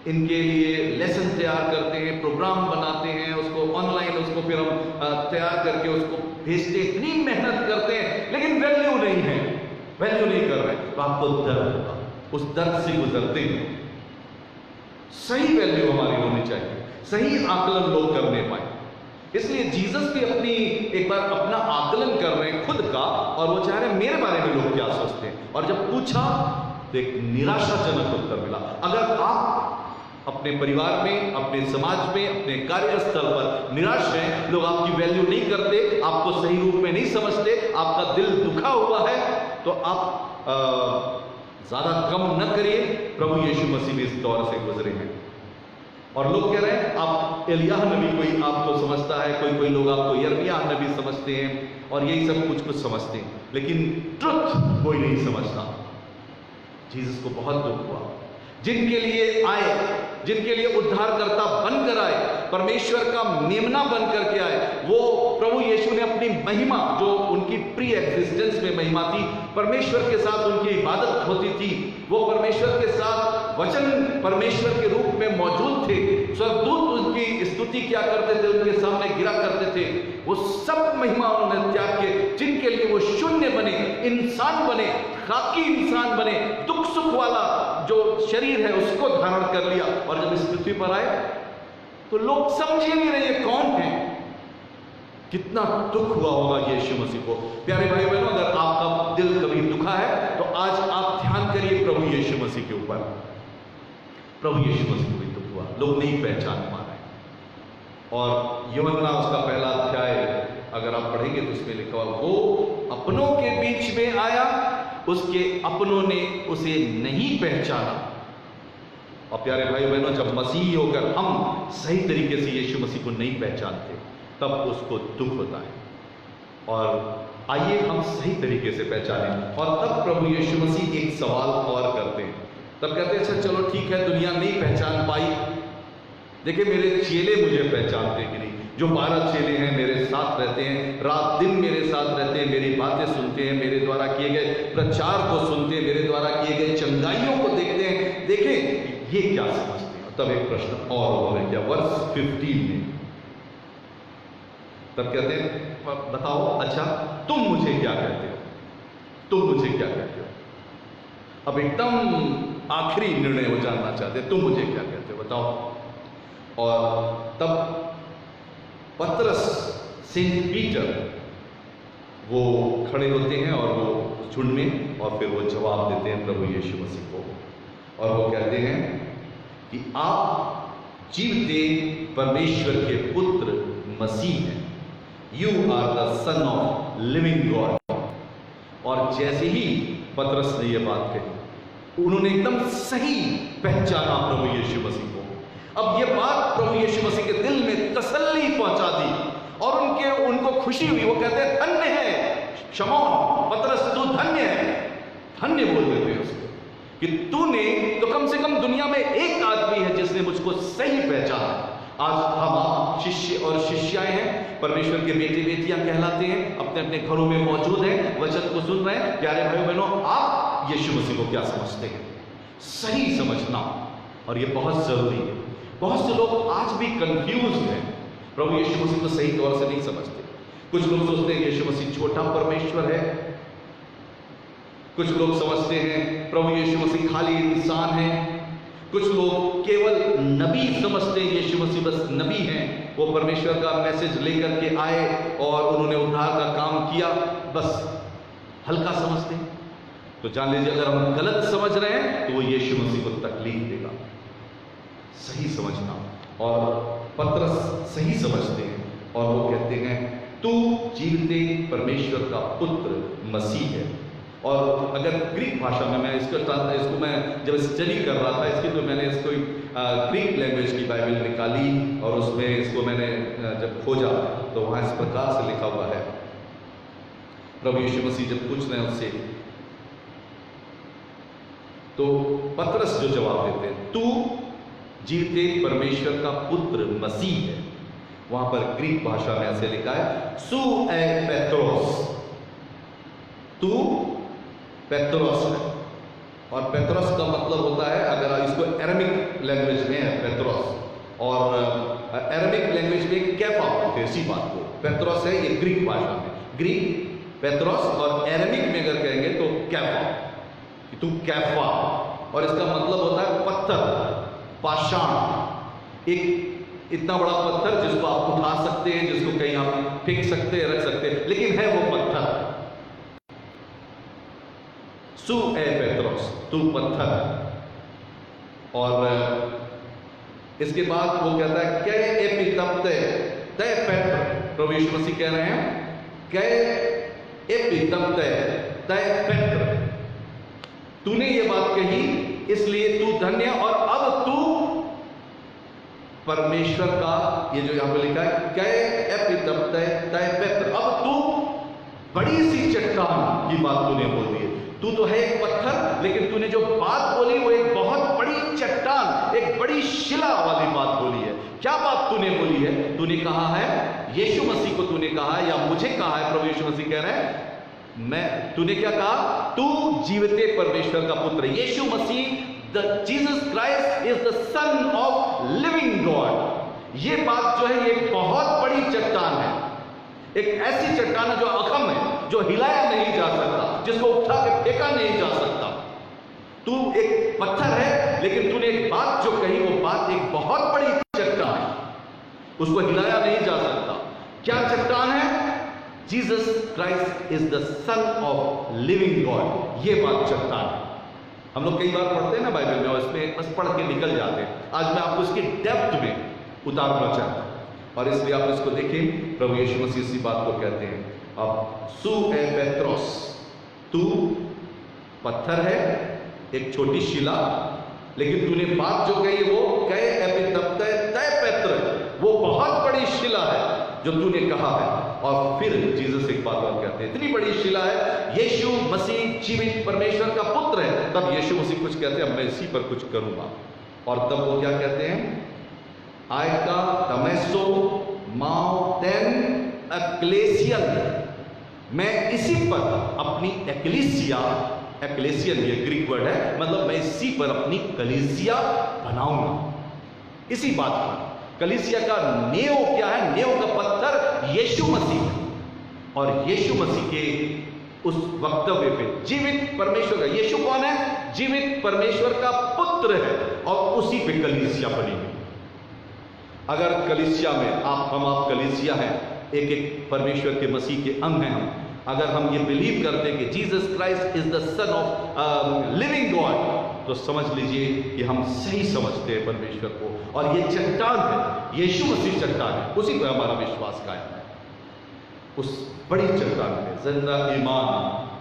इनके लिए लेसन तैयार करते हैं, प्रोग्राम बनाते हैं, उसको ऑनलाइन, उसको फिर हम तैयार करके उसको भेजते हैं, इतनी मेहनत करते हैं, लेकिन वैल्यू नहीं है, वैल्यू नहीं कर रहे, तो आपको दर्द होगा। उस दर्द से गुजरते हैं। सही वैल्यू हमारी होनी चाहिए, सही आकलन लोग करने पाए। इसलिए जीसस भी अपनी एक बार अपना आकलन कर रहे हैं खुद का, और वो चाह रहे हैं मेरे बारे में लोग क्या सोचते हैं। और जब पूछा तो एक निराशाजनक उत्तर मिला। अगर आप अपने परिवार में, अपने समाज में, अपने कार्यस्थल पर निराश हैं, लोग आपकी वैल्यू नहीं करते, आपको सही रूप में नहीं समझते, आपका दिल दुखा हुआ है, तो आप ज्यादा कम न करिए। प्रभु यीशु मसीह भी इस दौर से गुजरे हैं। और लोग कह रहे हैं आप एलियाह नबी, कोई आपको समझता है, कोई लोग आपको यिर्मयाह नबी समझते हैं, और यही सब कुछ समझते हैं, लेकिन ट्रुथ कोई नहीं समझता। जीसस को बहुत दुख हुआ। जिनके लिए आए, जिनके लिए उद्धारकर्ता बनकर आए, परमेश्वर का मेमना बनकर के आए, वो प्रभु यीशु ने अपनी महिमा, जो उनकी प्री एग्जिस्टेंस में महिमा थी, परमेश्वर के साथ उनकी इबादत होती थी, वो परमेश्वर के साथ वचन परमेश्वर के रूप में मौजूद थे, स्वर्गदूत उनकी स्तुति क्या करते थे, उनके सामने गिरा करते थे, वो सब महिमा उन्होंने त्याग के, जिनके लिए वो शून्य बने, इंसान बने, खाकी इंसान बने, दुख सुख वाला जो शरीर है उसको धारण कर लिया, और जब इस पृथ्वी पर आए तो लोग समझ ही नहीं रहे कौन है। कितना दुख हुआ होगा यीशु मसीह को। प्यारे भाई बहनों, अगर आपका दिल कभी दुखा है तो आज आप ध्यान करिए प्रभु यीशु मसीह के ऊपर। प्रभु यीशु मसीह को भी दुख हुआ, लोग नहीं पहचान पा रहे। और यूहन्ना उसका पहला अध्याय अगर आप पढ़ेंगे तो उसमें लिखा हुआ, वो अपनों के बीच में आया, उसके अपनों ने उसे नहीं पहचाना। और प्यारे भाई बहनों, जब मसीह होकर हम सही तरीके से यीशु मसीह को नहीं पहचानते, तब उसको दुख होता है। और आइए हम सही तरीके से पहचानें। और तब प्रभु यीशु मसीह एक सवाल और करते हैं। तब कहते हैं, अच्छा चलो ठीक है, दुनिया नहीं पहचान पाई, देखिए मेरे चेले मुझे पहचानते कि नहीं। जो 12 चेले हैं, मेरे साथ रहते हैं, रात दिन मेरे साथ रहते हैं, मेरी बातें सुनते हैं, मेरे द्वारा किए गए प्रचार को सुनते हैं, मेरे द्वारा किए गए चंगाइयों को देखते हैं, देखें ये क्या समझते हैं। तब एक प्रश्न और उन्होंने किया, वर्ष 15 में। तब कहते हैं, बताओ अच्छा तुम मुझे क्या कहते हो, तुम मुझे क्या कहते हो। अब एकदम आखिरी निर्णय वो जानना चाहते, तुम मुझे क्या कहते हो, बताओ। और तब पतरस, सेंट पीटर, वो खड़े होते हैं और वो झुंड में, और फिर वो जवाब देते हैं प्रभु यीशु मसीह को। और वो कहते हैं कि आप जीवते परमेश्वर के पुत्र मसीह हैं, you are the son of living God. और जैसे ही पतरस ने ये बात कही, उन्होंने एकदम सही पहचाना प्रभु यीशु मसीह को। अब ये बात प्रभु यीशु मसीह के दिल में तसल्ली पहुंचा दी और उनको खुशी हुई। वो कहते हैं, धन्य है शमौन, पतरस तू धन्य है। धन्य बोल देते हैं उसको कि तूने तो कम से कम दुनिया में एक आदमी है जिसने मुझको सही पहचाना। आज हम आप शिष्य और शिष्याएं हैं, परमेश्वर के बेटे बेटियां कहलाते हैं, अपने अपने घरों में मौजूद हैं, वचन को सुन रहे हैं। प्यारे भाई बहनों, आप यीशु मसीह को क्या समझते हैं, सही समझना, और ये बहुत जरूरी है। बहुत से लोग आज भी कंफ्यूज हैं, प्रभु यीशु मसीह को सही तौर से नहीं समझते। कुछ लोग सोचते हैं यीशु मसीह छोटा परमेश्वर है, कुछ लोग समझते हैं प्रभु यीशु मसीह खाली इंसान है, कुछ लोग केवल नबी समझते हैं यीशु मसीह बस नबी हैं, वो परमेश्वर का मैसेज लेकर के आए और उन्होंने उद्धार का काम किया, बस हल्का समझते हैं। तो जान लीजिए अगर हम गलत समझ रहे हैं तो वो यीशु मसीह को तकलीफ देगा। सही समझना, और पतरस सही समझते हैं और वो कहते हैं तू जीवते परमेश्वर का पुत्र मसीह है। और अगर ग्रीक भाषा में मैं इसको मैं जब स्टडी कर रहा था इसकी, तो मैंने इसको ग्रीक लैंग्वेज की बाइबल निकाली और उसमें इसको मैंने जब खोजा तो वहाँ इस प्रकार से लिखा हुआ है। प्रभु यीशु मसीह जब पूछ रहे हैं उससे, तो पतरस जो जवाब देते हैं तू जीवते परमेश्वर का पुत्र मसीह है, वहां पर ग्रीक भाषा में ऐसे लिखा है सु ए पेत्रोस, तू पेत्रोस है। और पेत्रोस का मतलब होता है, अगर इसको अरेमिक लैंग्वेज में है पेत्रोस, और अरेमिक लैंग्वेज में कैफा बोलते हैं इसी बात को। पेत्रोस है ये ग्रीक भाषा में, ग्रीक पेत्रोस, और अरेमिक में अगर कहेंगे तो कैफा, तू कैफा, और इसका मतलब होता है पत्थर, पाषाण, एक इतना बड़ा पत्थर जिसको आप उठा सकते हैं, जिसको कहीं आप फेंक सकते हैं, रख सकते हैं, लेकिन है वो पत्थर। सु ए पेत्रोस, तू पत्थर है। और इसके बाद वो कहता है कै एपितप्ते तय पेत्र, प्रभु यीशु मसीह कह रहे हैं कै एपितप्ते तय पेत्र, तूने ये बात कही इसलिए तू धन्य, और अब तू परमेश्वर का, ये जो यहां पर लिखा है कै एपितप्ते तय पेत्र, अब तू बड़ी सी चट्टान की बात तूने बोल दी है। तू तो है एक पत्थर, लेकिन तूने जो बात बोली वो एक बहुत बड़ी चट्टान, एक बड़ी शिला वाली बात बोली है। क्या बात तूने बोली है? तूने कहा है यीशु मसीह को, तूने कहा है या मुझे कहा है, प्रभु यीशु मसीह कह रहे हैं तूने क्या कहा? तू जीवते परमेश्वर का पुत्र, Yeshu Masih the Jesus Christ is the son of living God. ये बात जो है ये एक बहुत बड़ी चट्टान है, एक ऐसी चट्टान है जो अखम है, जो हिलाया नहीं जा सकता, जिसको उठा के फेंका नहीं जा सकता। तू एक पत्थर है, लेकिन तूने एक बात जो कही वो बात एक बहुत बड़ी चट्टान है, उसको हिलाया नहीं जा सकता। क्या चट्टान है? Jesus Christ is the son of living God, ये बात चट्टान है। हम लोग कई बार पढ़ते हैं ना बाइबल में और इसमें बस पढ़ के निकल जाते हैं। आज मैं आपको इसकी डेप्थ में उतारना चाहता हूं, और इसलिए आप इसको देखें। प्रभु यीशु मसीह इसी बात को कहते हैं, अब सु ए पेत्रोस, तू पत्थर है, एक छोटी शिला, लेकिन तूने बात जो कही वो कै एपितप्ते तय पेत्र, वो बहुत बड़ी शिला है जो तूने कहा है। और फिर जीसस एक बात और कहते हैं, इतनी बड़ी शिला है, यीशु मसीह जीवित परमेश्वर का पुत्र है। तब यीशु मसीह कुछ कहते हैं, अब मैं इसी पर कुछ करूंगा। और तब वो क्या कहते हैं? आयका तमेसो माउटेन एक्लेसियन, मैं इसी पर अपनी एक्लेसिया, एक्लेसियन ये ग्रीक वर्ड है, मतलब मैं इसी पर अपनी कलीसिया बनाऊंगा। इसी बात पर कलीसिया का नेव क्या है? नेव का पत्थर यीशु मसीह है, और यीशु मसीह के उस वक्तव्य पे जीवित परमेश्वर का, यीशु कौन है? जीवित परमेश्वर का पुत्र है, और उसी पे कलीसिया बनेगी। अगर कलीसिया में आप कलीसिया हैं, एक एक परमेश्वर के मसीह के अंग हैं हम, अगर हम ये बिलीव करते हैं कि Jesus Christ is the son of living God, तो समझ लीजिए कि हम सही समझते हैं परमेश्वर को। और ये चट्टान है, यीशु मसीह चट्टान है, उसी पर हमारा विश्वास कायम है। उस बड़ी चट्टान में जिंदा ईमान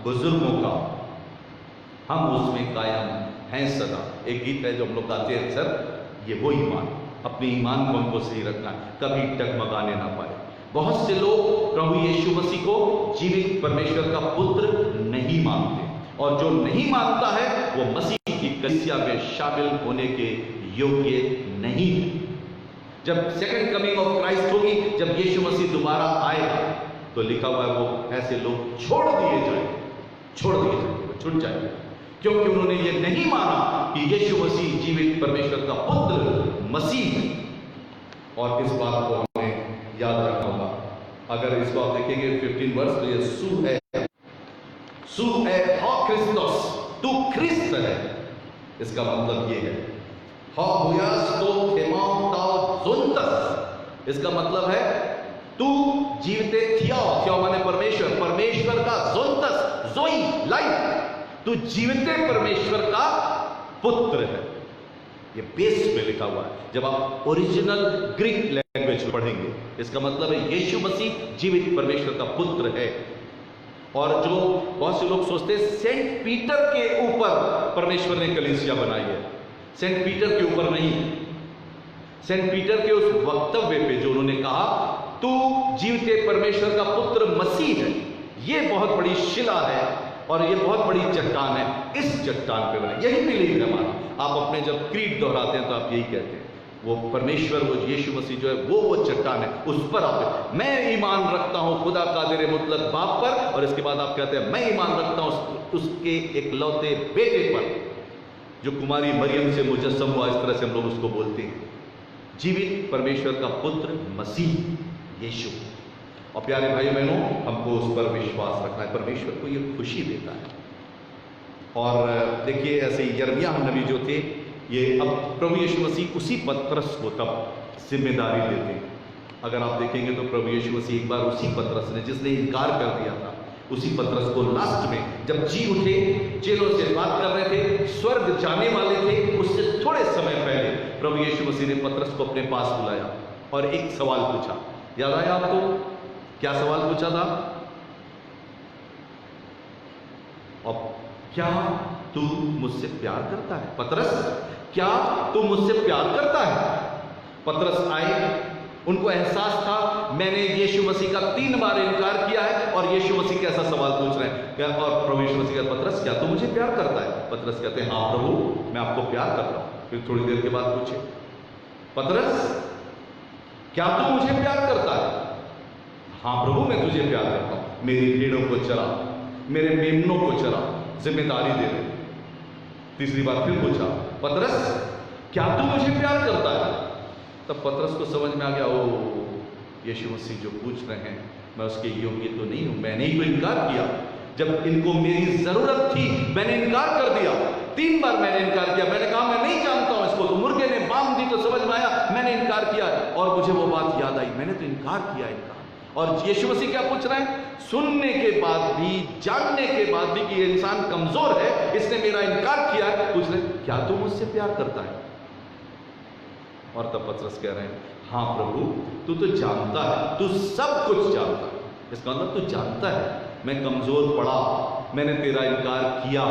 बुजुर्गों का, हम उसमें कायम हैं सदा। एक गीत है जो हम लोग गाते हैं अक्सर, ये वो ईमान, अपने ईमान को हमको सही रखना है, कभी डगमगाने ना पाए। बहुत से लोग प्रभु यीशु मसीह को जीवित परमेश्वर का पुत्र नहीं मानते, और जो नहीं मानता है वो मसीह की कलीसिया में शामिल होने के योग्य नहीं है। जब सेकंड कमिंग ऑफ क्राइस्ट होगी, जब यीशु मसीह दोबारा आएगा, तो लिखा हुआ है वो ऐसे लोग छोड़ दिए जाएंगे, छूट जाएंगे, क्योंकि उन्होंने ये नहीं माना कि यीशु मसीह जीवित परमेश्वर का पुत्र मसीह है। और इस बात को याद रखना होगा। अगर इसको आप देखेंगे 15 वर्ष, तो ये सु ए हो क्रिस्तोस, तू ख्रिस्त है। इसका मतलब ये है हो हुयास तो थेमाओ ताओ जुनतस, इसका मतलब है तू जीवते थियाओ, थियाओ माने परमेश्वर, परमेश्वर का जुनतस जोई लाइफ, तू जीवते परमेश्वर का पुत्र है। ये बेस में लिखा हुआ है। जब आप ओरिजिनल ग्रीक लैंग्वेज पढ़ेंगे, इसका मतलब है यीशु मसीह जीवित परमेश्वर का पुत्र है। और जो बहुत से लोग सोचते हैं सेंट पीटर के ऊपर परमेश्वर ने कलीसिया बनाई है, सेंट पीटर के ऊपर नहीं। सेंट पीटर के उस वक्तव्य पे जो उन्होंने कहा तू जीवते परमेश्वर का पुत्र मसीह है, ये बहुत बड़ी शिला है और ये बहुत बड़ी चट्टान है। इस चट्टान पे बने, यही बिलीव है हमारा। आप अपने जब क्रीड दोहराते हैं तो आप यही कहते हैं वो परमेश्वर, वो यीशु मसीह जो है वो चट्टान है, उस पर आप, मैं ईमान रखता हूं खुदा कादिर मुतलक बाप पर, और इसके बाद आप कहते हैं मैं ईमान रखता हूं उसके इकलौते बेटे पर जो कुमारी मरियम से मुजस्सम हुआ। इस तरह से हम लोग उसको बोलते हैं, जीवित परमेश्वर का पुत्र मसीह यीशु। और प्यारे भाई बहनों, हमको उस पर विश्वास रखना है, परमेश्वर को ये खुशी देता है। और देखिए ऐसे ही यिर्मयाह नबी जो थे, ये अब प्रभु यीशु मसीह उसी पतरस को तब जिम्मेदारी देते हैं। अगर आप देखेंगे तो प्रभु यीशु मसीह एक बार उसी पतरस ने जिसने इनकार कर दिया था, उसी पतरस को लास्ट में जब जी उठे, चेलों से बात कर रहे थे, स्वर्ग जाने वाले थे, उससे थोड़े समय पहले प्रभु यीशु मसीह ने पतरस को अपने पास बुलाया और एक सवाल पूछा। याद आया आपको? क्या सवाल पूछा था? और क्या तू मुझसे प्यार करता है पतरस? क्या तू मुझसे प्यार करता है? पतरस आए, उनको एहसास था मैंने यीशु मसीह का 3 बार इनकार किया है और यीशु मसीह कैसा सवाल पूछ रहे हैं। और प्रभु यीशु मसीह कहते, पतरस क्या तू मुझे प्यार करता है? पतरस कहते हैं हाँ प्रभु, मैं आपको प्यार करता हूं। फिर थोड़ी देर के बाद पूछे, पतरस क्या तू मुझे प्यार करता है? हाँ प्रभु, मैं तुझे प्यार करता हूं, मेरी भेड़ों को चरा, मेरे मेमनों को चरा, जिम्मेदारी दे दे। तीसरी बार फिर पूछा, पतरस क्या तू मुझे प्यार करता है? तब पतरस को समझ में आ गया, ओ यीशु मसीह जो पूछ रहे हैं मैं उसके योग्य तो नहीं हूं, मैंने ही तो इनकार किया। जब इनको मेरी जरूरत थी मैंने इनकार कर दिया, 3 बार मैंने इनकार किया। मैंने कहा मैं नहीं जानता हूं इसको, तो मुर्गे ने बांध दी तो समझ में आया मैंने इनकार किया, और मुझे वो बात याद आई, मैंने तो इनकार किया इनका। और यीशु मसीह क्या पूछ रहे हैं? सुनने के बाद भी, जानने के बाद भी कि ये इंसान कमजोर है, इसने मेरा इनकार किया है, पूछ रहे क्या तू मुझसे प्यार करता है? और तब पतरस कह रहे हैं हाँ प्रभु, तू तो जानता है, तू सब कुछ जानता है। इसका मतलब तू जानता है मैं कमजोर पड़ा, मैंने तेरा इनकार किया,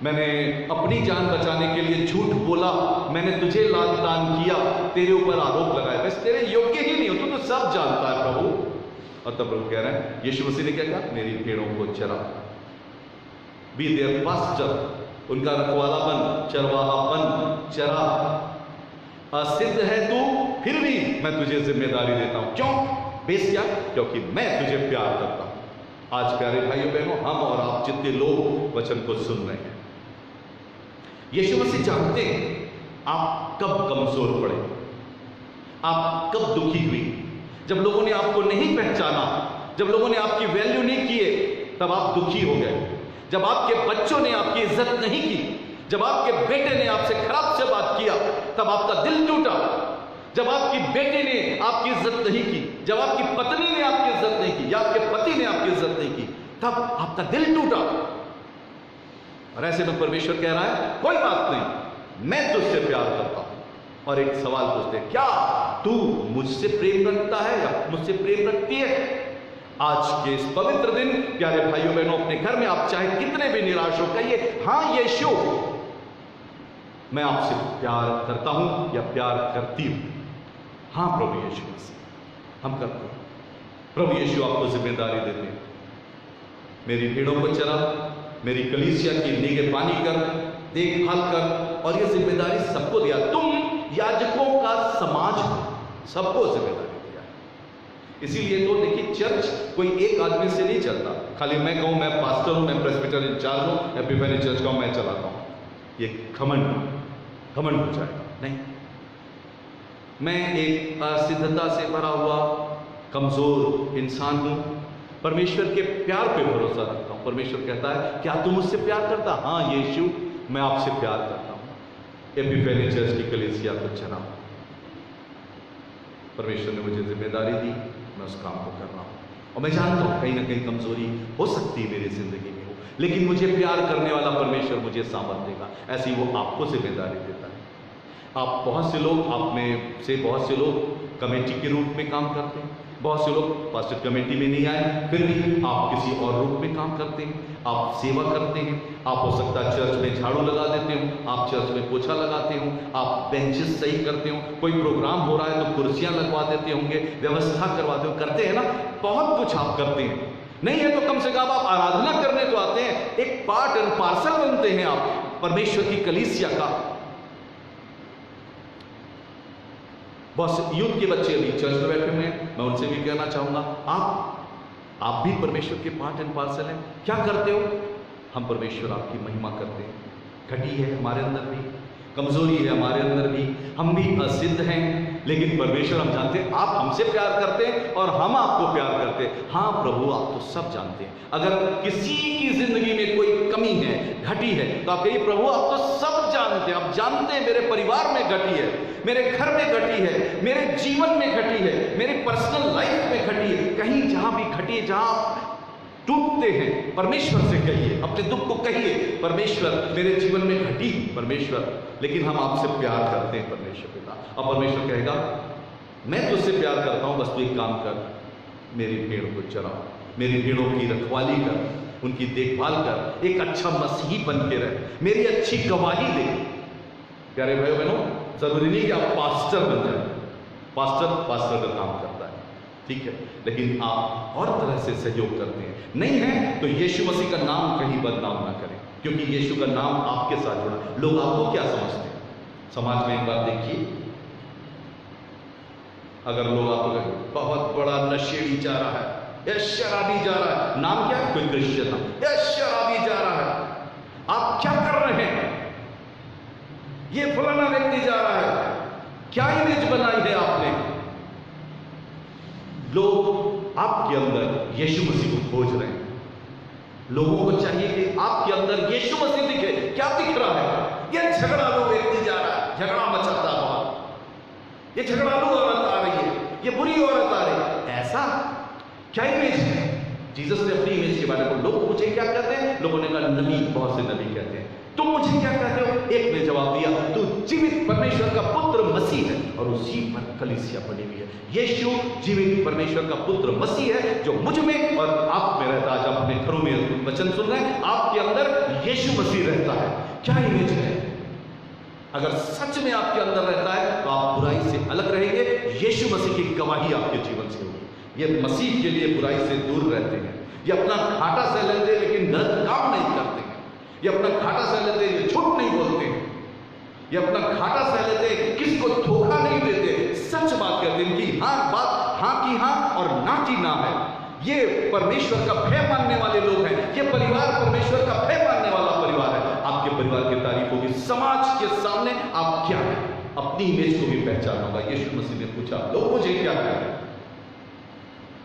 मैंने अपनी जान बचाने के लिए झूठ बोला, मैंने तुझे लाल तान किया, तेरे ऊपर आरोप लगाया, बस तेरे योग्य ही नहीं हो, तू तो सब जानता है प्रभु। और तब प्रभु कह रहे हैं, यीशु मसीह ने क्या कहा? मेरी भेड़ों को चरा, बी देयर पास्टर, उनका रखवाला बन, चरवाहा बन, चरा। असिद्ध है तू, फिर भी मैं तुझे जिम्मेदारी देता हूं। क्यों? बेस क्या? क्योंकि मैं तुझे प्यार करता हूं। आज प्यारे भाइयों बहनों, हम और आप जितने लोग वचन को सुन रहे हैं, यीशु मसीह जानते हैं आप कब कमजोर पड़े, आप कब दुखी हुई। जब लोगों ने आपको नहीं पहचाना, जब लोगों ने आपकी वैल्यू नहीं किए, तब आप दुखी हो गए। जब आपके बच्चों ने आपकी इज्जत नहीं की, जब आपके बेटे ने आपसे खराब से बात किया, तब आपका दिल टूटा। जब आपकी बेटी ने आपकी इज्जत नहीं की, जब आपकी पत्नी ने आपकी इज्जत नहीं की, या आपके पति ने आपकी इज्जत नहीं की, तब आपका दिल टूटा। और ऐसे में परमेश्वर कह रहा है कोई बात नहीं, मैं तुझसे प्यार करता हूं। और एक सवाल पूछते हैं, क्या तू मुझसे प्रेम रखता है या मुझसे प्रेम रखती है? आज के इस पवित्र दिन प्यारे भाइयों बहनों, अपने घर में आप चाहे कितने भी निराश हो, कहिए हाँ यीशु, मैं आपसे प्यार करता हूं या प्यार करती हूं। हाँ प्रभु यीशु मसीह, हम करते हैं। प्रभु यीशु आपको जिम्मेदारी देते हैं, मेरी भेड़ों को चरा, मेरी कलीसिया की निगहबानी कर, देखभाल कर। और ये जिम्मेदारी सबको दिया, तुम याजकों का समाज सबको जिम्मेदारी दिया है। इसीलिए तो देखिए, चर्च कोई एक आदमी से नहीं चलता, खाली मैं कहूं मैं पास्टर हूं, मैं प्रेस्बिटर इंचार्ज हूं, एपिफेनी चर्च का मैं चलाता हूं, ये घमंड हो जाएगा। नहीं, मैं एक असिद्धता से भरा हुआ कमजोर इंसान हूं, परमेश्वर के प्यार पे भरोसा रखता हूं। परमेश्वर कहता है क्या तुम मुझसे प्यार करता? हाँ यीशु, मैं आपसे प्यार करता हूं। एपिफेनी चर्च की कलीसिया को चला, परमेश्वर ने मुझे जिम्मेदारी दी, मैं उस काम को कर रहा हूं। और मैं जानता हूं कहीं ना कहीं कमजोरी हो सकती है मेरी जिंदगी में हो, लेकिन मुझे प्यार करने वाला परमेश्वर मुझे सामर्थ देगा। ऐसी वो आपको जिम्मेदारी देता है। आप बहुत से लोग, आप में से बहुत से लोग कमेटी के रूप में काम करते हैं, बहुत से लोग पास्टर कमेटी में नहीं आए, फिर भी आप किसी और रूप में काम करते हैं, आप सेवा करते हैं। आप हो सकता है चर्च में झाड़ू लगा देते हो, आप चर्च में पोछा लगाते हो, आप बेंचेस सही करते हो, कोई प्रोग्राम हो रहा है तो कुर्सियां लगवा देते होंगे, व्यवस्था करवाते हो, करते हैं ना, बहुत कुछ आप करते हैं। नहीं है तो कम से कम आप आराधना करने तो आते हैं, एक पार्ट एंड पार्सल बनते हैं आप परमेश्वर की कलीसिया का। बहुत से यूथ के बच्चे अभी चर्च में बैठे हुए हैं, मैं उनसे भी कहना चाहूंगा, आप भी परमेश्वर के पार्ट एंड पार्सल हैं। क्या करते हो? हम परमेश्वर आपकी महिमा करते हैं। घटी है हमारे अंदर भी, कमजोरी है हमारे अंदर भी, हम भी असिद्ध हैं, लेकिन परमेश्वर हम जानते हैं आप हमसे प्यार करते हैं और हम आपको प्यार करते हैं। हाँ प्रभु, आप तो सब जानते हैं। अगर किसी की जिंदगी में कोई कमी है, घटी है, तो आप कहिए प्रभु आप तो सब जानते हैं, आप जानते हैं मेरे परिवार में घटी है, मेरे घर में घटी है, मेरे जीवन में घटी है, मेरी पर्सनल लाइफ में घटी है, कहीं जहां भी घटी है, जहां टूटते हैं, परमेश्वर से कहिए, अपने दुख को कहिए, परमेश्वर मेरे जीवन में घटी परमेश्वर, लेकिन हम आपसे प्यार करते हैं परमेश्वर पिता। अब परमेश्वर कहेगा मैं तुझसे प्यार करता हूं, बस तू एक काम कर, मेरी भेड़ को चरा, मेरी भेड़ों की रखवाली कर, उनकी देखभाल कर, एक अच्छा मसीही बन के रहे, मेरी अच्छी गवाही दे। प्यारे भाइयों बहनों, जरूरी नहीं कि आप पास्टर बन जाए, पास्टर का काम करता है, ठीक है, लेकिन आप और तरह से सहयोग करते हैं। नहीं है तो यीशु मसीह का नाम कहीं बदनाम ना करें, क्योंकि यीशु का नाम आपके साथ जुड़ा। लोग आपको क्या समझते हैं समाज में? एक बार देखिए, अगर लोग आपको कहें बहुत बड़ा नशेड़ी जा रहा है, या शराबी जा रहा है, नाम क्या है? कोई क्रिश्चियन नाम, या शराबी जा रहा है, आप क्या कर रहे हैं? ये फलाना व्यक्ति जा रहा है, क्या इमेज बनाई है आपने? लोग आपके अंदर यीशु मसीह को खोज रहे हैं। लोगों को चाहिए कि आपके अंदर यीशु मसीह दिखे। क्या दिख रहा है? ये झगड़ालू व्यक्ति जा रहा है, झगड़ा मचाता बहुत, ये झगड़ालू औरत आ रही है, ये बुरी औरत आ रही है, ऐसा क्या इमेज है? जीसस ने अपनी इमेज के बारे में, लोग मुझे क्या कहते हैं? लोगों ने कहा नबी, बहुत से नबी कहते हैं। तुम मुझे क्या कहते हो? एक ने जवाब दिया, तू जीवित परमेश्वर का पुत्र मसीह है, और उसी पर कलीसिया बनी हुई है। यीशु जीवित परमेश्वर का पुत्र मसीह है, जो मुझ में और आप में रहता है। आज आप अपने घरों में वचन सुन रहे हैं, आपके अंदर यीशु मसीह रहता है। क्या इमेज है? अगर सच में आपके अंदर रहता है तो आप बुराई से अलग रहेंगे, यीशु मसीह की गवाही आपके जीवन से होगी। ये मसीह के लिए बुराई से दूर रहते हैं, ये अपना घाटा सह लेते हैं लेकिन गलत काम नहीं करते हैं, ये अपना घाटा सह लेते हैं, ये झूठ नहीं बोलते हैं, ये अपना घाटा सह लेते हैं, किसको धोखा नहीं देते, सच बात कहते हैं कि हाँ बात हाँ की हाँ और ना की ना है। ये परमेश्वर का भय मानने वाले लोग हैं, ये परिवार परमेश्वर का भय मानने वाला परिवार है। आपके परिवार की तारीफ होगी, समाज के सामने आप क्या है, अपनी इमेज को भी पहचान होगा। यीशु मसीह ने पूछा लोग मुझे क्या कहते हैं?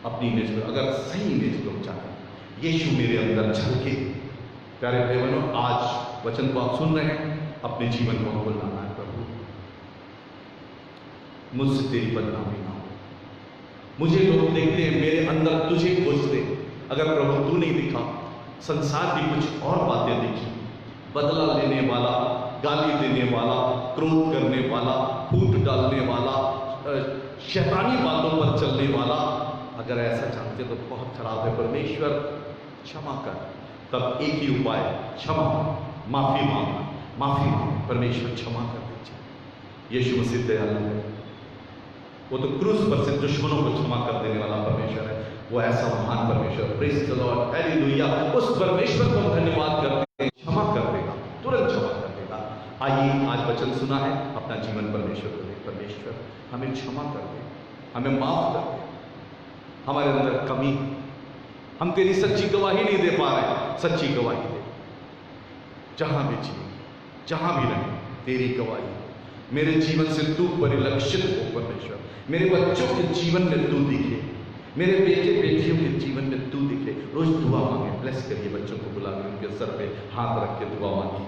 अपनी इमेज को, अगर सही इमेज को चाहते, यीशु मेरे अंदर झलके। प्यारे भाई बहनों, आज वचन को आप सुन रहे हैं, अपने जीवन को हमको लाना है। प्रभु मुझसे तेरी बदनामी ना हो, मुझे लोग देखते हैं, मेरे अंदर तुझे खोजते। अगर प्रभु तू नहीं दिखा, संसार की कुछ और बातें दिखी, बदला लेने वाला, गाली देने वाला, क्रोध करने वाला, फूट डालने वाला, शैतानी बातों पर चलने वाला, अगर ऐसा चाहते तो बहुत खराब है। परमेश्वर क्षमा कर, तब एक ही उपाय, क्षमा, माफी मांगना, माफी मांगे, परमेश्वर क्षमा कर दीजिए। यीशु मसीह दयालु है, वो तो क्रूस पर से दुश्मनों को क्षमा कर देने वाला परमेश्वर है। वो ऐसा महान परमेश्वर, प्रेज़ द लॉर्ड, हालेलुया। उस परमेश्वर को हम धन्यवाद करते हैं, क्षमा कर देगा, तुरंत क्षमा कर देगा। आइए, आज वचन सुना है, अपना जीवन परमेश्वर को दे। परमेश्वर हमें क्षमा कर दे, हमें माफ कर दे, हमारे अंदर कमी, हम तेरी सच्ची गवाही नहीं दे पा रहे, सच्ची गवाही दे। जहां भी जिए, जहां भी रहे, तेरी गवाही मेरे जीवन से तू परिलक्षित हो। परमेश्वर मेरे बच्चों के जीवन में तू दिखे, मेरे बेटे बेटियों के जीवन में तू दिखे। रोज दुआ मांगे, ब्लेस करिए बच्चों को, बुला के उनके सर पे हाथ रख के दुआ मांगी।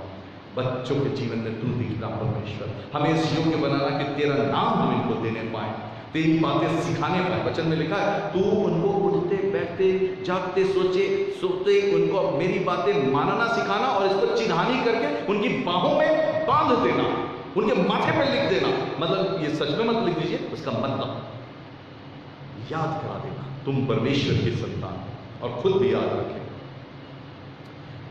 बच्चों के जीवन में तू दिखना परमेश्वर, हमें इस योग्य बनाना कि तेरा नाम हम इनको देने पाए, तेरी बातें सिखाने पाए। वचन में लिखा है तू उनको उठते बैठते जागते सोते उनको मेरी बातें मानना सिखाना और इसको चिढ़ानी करके उनकी बाहों में बांध देना, उनके माथे पर लिख देना। मतलब ये सच में मत लिख दीजिए, उसका मतलब याद करा देना तुम परमेश्वर की संतान, और खुद भी याद रखें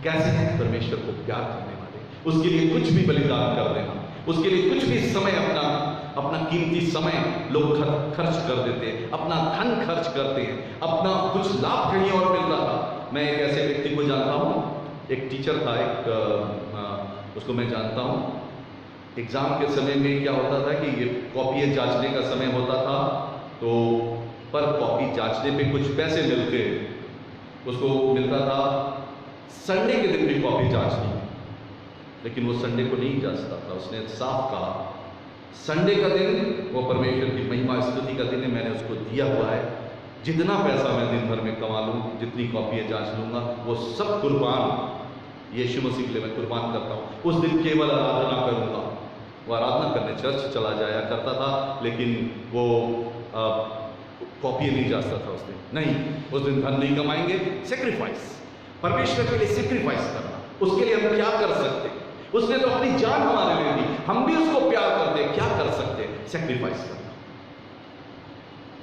कैसे हैं परमेश्वर को प्यार करने वाले। उसके लिए कुछ भी बलिदान कर देना, उसके लिए कुछ भी समय अपना कीमती समय लोग खर्च कर देते हैं, अपना धन खर्च करते हैं, अपना कुछ लाभ कहीं और मिल रहा था। मैं एक ऐसे व्यक्ति को जानता हूं, एक टीचर था, उसको मैं जानता हूं। एग्जाम के समय में क्या होता था कि ये कॉपी जांचने का समय होता था, तो पर कॉपी जांचने पे कुछ पैसे मिलते, उसको मिलता था संडे के दिन भी कॉपी जांचनी, लेकिन वो संडे को नहीं जांचता था। उसने साफ कहा संडे का दिन वो परमेश्वर की महिमा स्तुति का दिन है, मैंने उसको दिया हुआ है, जितना पैसा मैं दिन भर में कमा लूँ, जितनी कॉपियाँ जांच लूँगा, वो सब कुर्बान यीशु मसीह के लिए मैं कुर्बान करता हूँ। उस दिन केवल आराधना करूँगा। वो आराधना करने चर्च चला जाया करता था, लेकिन वो कॉपी नहीं जांचता था उस दिन। नहीं, उस दिन धन नहीं कमाएंगे। सेक्रीफाइस, परमेश्वर के लिए सेक्रीफाइस करना, उसके लिए हम क्या कर सकते हैं? उसने तो अपनी जान हमारे लिए दी, हम भी उसको प्यार करते हैं, क्या कर सकते हैं? सेक्रीफाइस करना।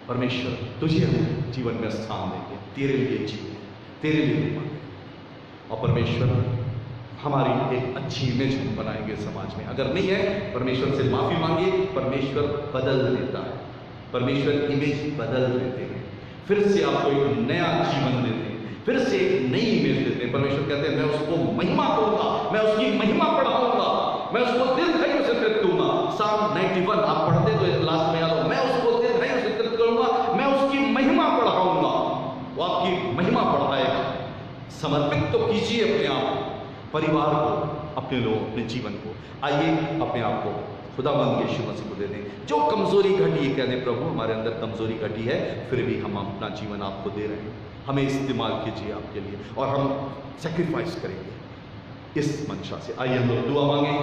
परमेश्वर तुझे हम जीवन में स्थान देंगे, तेरे लिए जीवन, तेरे लिए मांगे, और परमेश्वर हमारी एक अच्छी इमेज हम बनाएंगे समाज में। अगर नहीं है, परमेश्वर से माफी मांगिए, परमेश्वर बदल देता है, परमेश्वर इमेज बदल देते हैं, फिर से आपको एक नया जीवन देते हैं, फिर से एक नई इमेज देते हैं। परमेश्वर कहते हैं मैं उसको महिमा दूंगा, मैं उसकी महिमा बढ़ाऊंगा, मैं उसको दीर्घायु से तृप्त दूंगा। Psalm 91 आप पढ़ते तो लास्ट में याद हो, मैं उसको दीर्घायु से तृप्त करूंगा, मैं उसकी महिमा बढ़ाऊंगा। वो आपकी महिमा बढ़ाएगा। समर्पित तो कीजिए अपने आप, परिवार को, अपने लोग, अपने जीवन को। आइए अपने आप को खुदावंद यीशु मसीह को दे दें। जो कमजोरी घटी है, कहते प्रभु हमारे अंदर कमजोरी घटी है, फिर भी हम अपना जीवन आपको दे रहे हैं, हमें इस्तेमाल कीजिए आपके लिए, और हम सेक्रीफाइस करेंगे इस मंशा से। आइए हम लोग दुआ मांगे,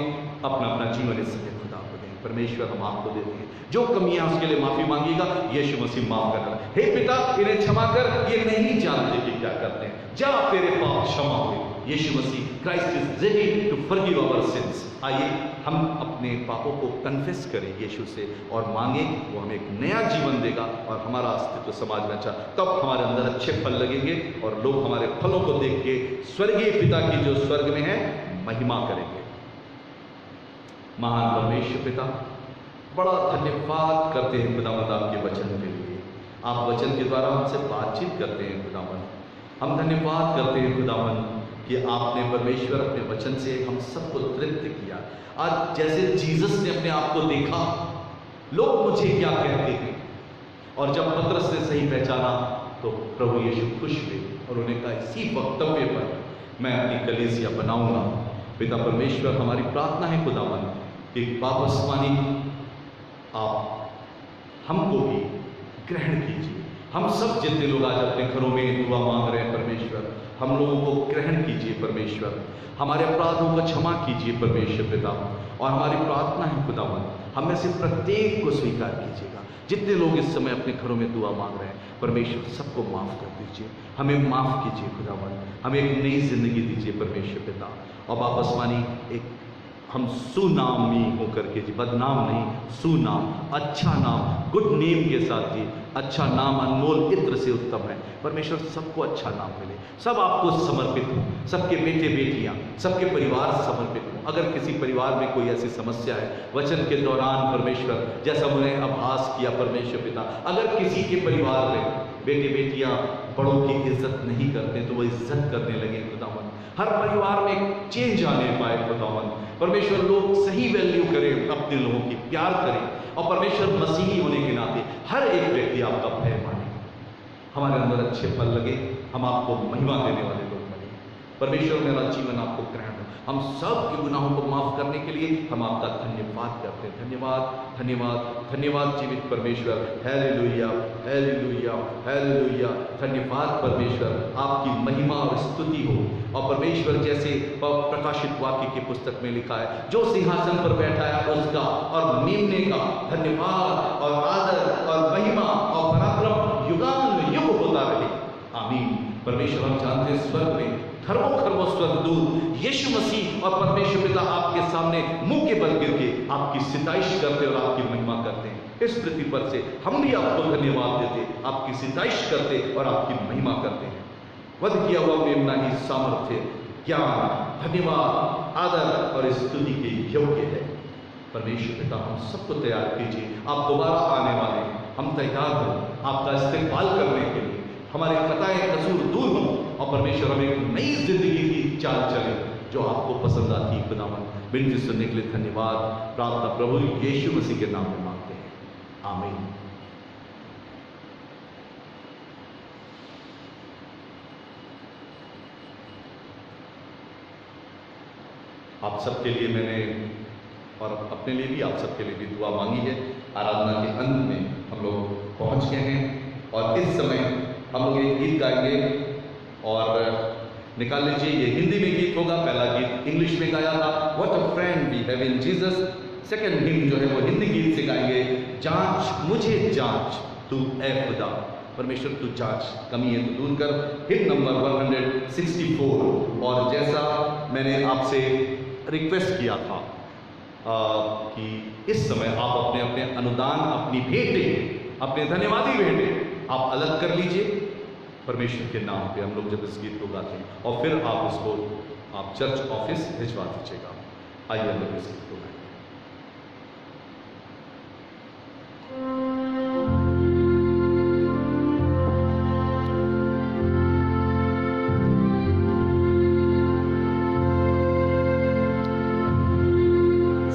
अपना अपना जीवन इस समय खुदा को दें। परमेश्वर हम आपको देते हैं, जो कमियां उसके लिए माफी मांगेगा, यीशु मसीह माफ करना। हे पिता, इन्हें क्षमा कर, ये नहीं जानते कि क्या करते हैं। जा तेरे पाप क्षमा हुए। Yeshu Masih, Christ is ready to forgive our sins. आइए हम अपने पापों को कन्फेस करें यीशु से और मांगे, वो हमें एक नया जीवन देगा और हमारा अस्तित्व समाज में अच्छा, तब हमारे अंदर अच्छे फल लगेंगे और लोग हमारे फलों को देख के स्वर्गीय पिता की जो स्वर्ग में है महिमा करेंगे। महान परमेश्वर पिता, बड़ा धन्यवाद करते हैं खुदावंद आपके वचन के लिए। आप वचन के द्वारा हमसे बातचीत करते हैं खुदावंद। हम धन्यवाद करते हैं खुदावंद कि आपने परमेश्वर अपने वचन से हम सबको तृप्त किया। आज जैसे जीसस ने अपने आप को देखा, लोग मुझे क्या कहते हैं, और जब पतरस ने सही पहचाना तो प्रभु यीशु खुश हुए और उन्हें कहा इसी वक्तव्य पर मैं अपनी कलीसिया बनाऊंगा। पिता परमेश्वर, हमारी प्रार्थना है खुदावन कि वापस आप हमको भी ग्रहण कीजिए। हम सब जितने लोग आज अपने घरों में दुआ मांग रहे हैं परमेश्वर, हम लोगों को ग्रहण कीजिए परमेश्वर, हमारे अपराधों को क्षमा कीजिए परमेश्वर पिता, और हमारी प्रार्थना है खुदावन हम में से प्रत्येक को स्वीकार कीजिएगा। जितने लोग इस समय अपने घरों में दुआ मांग रहे हैं परमेश्वर, सबको माफ कर दीजिए, हमें माफ कीजिए खुदावन, हमें एक नई जिंदगी दीजिए परमेश्वर पिता, और वापस एक हम सुनामी होकर के जी, बदनाम नहीं, सुनाम, अच्छा नाम, गुड नेम के साथ जी, अच्छा नाम अनमोल इत्र से उत्तम है परमेश्वर। सबको अच्छा नाम मिले, सब आपको समर्पित हो, सबके बेटे बेटियां, सबके परिवार समर्पित हो। अगर किसी परिवार में कोई ऐसी समस्या है वचन के दौरान परमेश्वर, जैसा उन्हें आभास किया परमेश्वर पिता, अगर किसी के परिवार में बेटे बेटियां बड़ों की इज्जत नहीं करते तो वो इज्जत करने लगे खुदावन, हर परिवार में चेंज आने पाए खुदावन परमेश्वर, लोग सही वैल्यू करें, अपने लोगों की प्यार करें, और परमेश्वर मसीही होने के नाते हर एक व्यक्ति आपका भय माने, हमारे अंदर अच्छे फल लगे, हम आपको महिमा देने वाले लोग बने परमेश्वर मेरा जीवन आपको ग्रहण हो। हम सब के गुनाहों को माफ करने के लिए हम आपका धन्यवाद करते हैं। धन्यवाद धन्यवाद धन्यवाद जीवित परमेश्वर। Hallelujah hallelujah hallelujah. धन्यवाद परमेश्वर, आपकी महिमा और स्तुति हो। और परमेश्वर जैसे प्रकाशित वाक्य की पुस्तक में लिखा है, जो सिंहासन पर बैठा है उसका और मेमने का धन्यवाद और आदर और महिमा और पराक्रम युगानुयुग होता रहे। आमीन। परमेश्वर, हम जानते हैं स्वर्ग में खरबों खरबों स्वर्गदूत यीशु मसीह और परमेश्वर पिता आपके सामने मुंह के बल गिर के आपकी सिताइश करते और आपकी महिमा करते हैं। इस पृथ्वी पर से हम भी आपको धन्यवाद देते, आपकी सिताइश करते और आपकी महिमा करते हैं। वध किया हुआ मेमना ही सामर्थ्य, ज्ञान, धन्यवाद, आदर और स्तुति के योग्य है। परमेश्वर पिता, हम सबको तैयार कीजिए, आप दोबारा आने वाले हैं। हम तैयार हो आपका इस्तेमाल करने के लिए। हमारे खताएं कसूर दूर हों और परमेश्वर हमें एक नई जिंदगी की चाल चले जो आपको पसंद आती है। खुदावन, विनती सुनने के लिए धन्यवाद। प्रार्थना प्रभु यीशु मसीह के नाम में मांगते हैं, आमीन। आप सबके लिए मैंने और अपने लिए भी, आप सबके लिए भी दुआ मांगी है। आराधना के अंत में हम लोग पहुंच गए हैं और इस समय हम लोग एक गीत गाएंगे और निकाल लीजिए, ये हिंदी में गीत होगा। पहला गीत इंग्लिश में गाया था, what a friend we have in Jesus. Second hymn जो है वो हिंदी गीत से गाएंगे, जांच मुझे जांच तू ऐ खुदा। परमेश्वर तू जांच, कमी है तो दूर कर। Hit number 164। और जैसा मैंने आपसे रिक्वेस्ट किया था कि इस समय आप अपने अपने अनुदान, अपनी भेंटें, अपने धन्यवादी भेंटें आप अलग कर लीजिए परमेश्वर के नाम पे। हम लोग जब इस गीत को गाते हैं और फिर आप उसको आप चर्च ऑफिस भिजवा दीजिएगा। आइए हम लोग इस गीत को गाएं।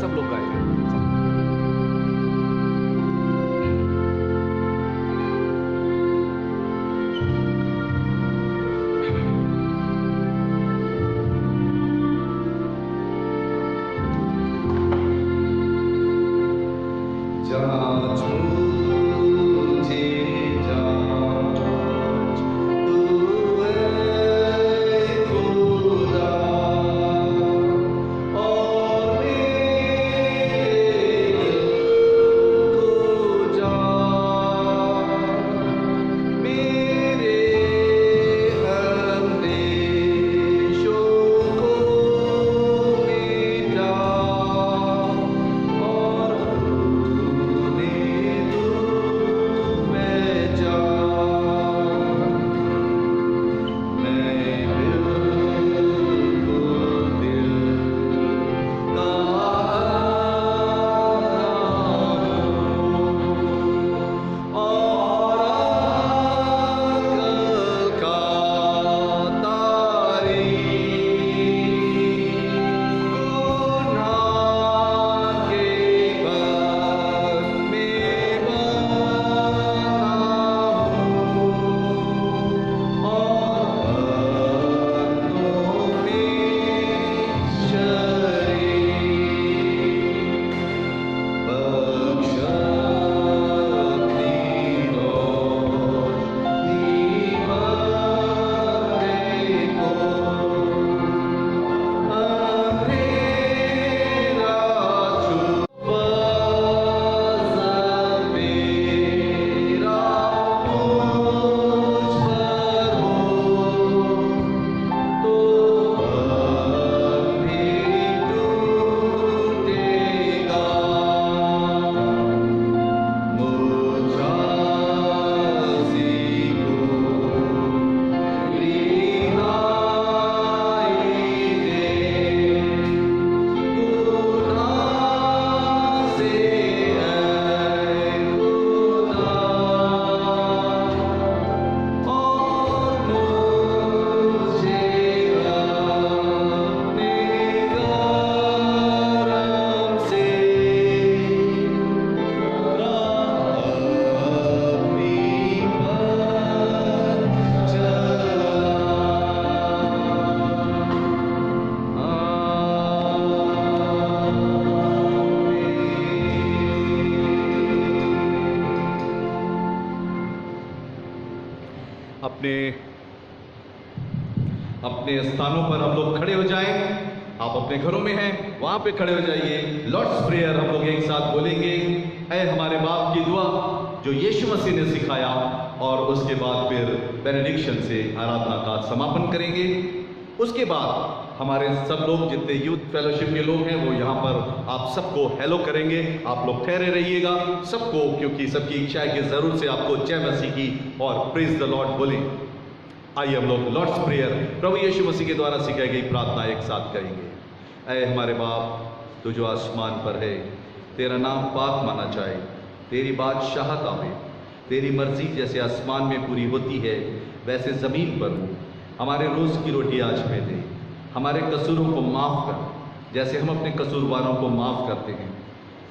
सब लोग गाएंगे। अपने अपने स्थानों पर हम लोग खड़े हो जाएं। आप अपने घरों में हैं, वहां पे खड़े हो जाइए। लॉर्ड्स प्रेयर हम लोग एक साथ बोलेंगे। ऐ हमारे बाप की दुआ जो यीशु मसीह ने सिखाया, और उसके बाद फिर बेनेडिक्शन से आराधना का समापन करेंगे। उसके बाद हमारे सब लोग जितने यूथ फेलोशिप के लोग हैं वो यहाँ पर आप सबको हेलो करेंगे। आप लोग ठहरे रहिएगा सबको, क्योंकि सबकी इच्छा है कि ज़रूर से आपको जय मसीह की और प्रेज द लॉर्ड बोलें। आइए हम लोग लॉर्ड्स प्रेयर प्रभु यीशु मसीह के द्वारा सिखाई गई प्रार्थना एक साथ करेंगे। ऐ हमारे बाप तू जो आसमान पर है, तेरा नाम पाक माना जाए, तेरी बादशाहत आवे, तेरी मर्जी जैसे आसमान में पूरी होती है वैसे ज़मीन पर हो। हमारे रोज़ की रोटी आज हमें दे, हमारे कसूरों को माफ़ कर जैसे हम अपने कसूरवारों को माफ़ करते हैं।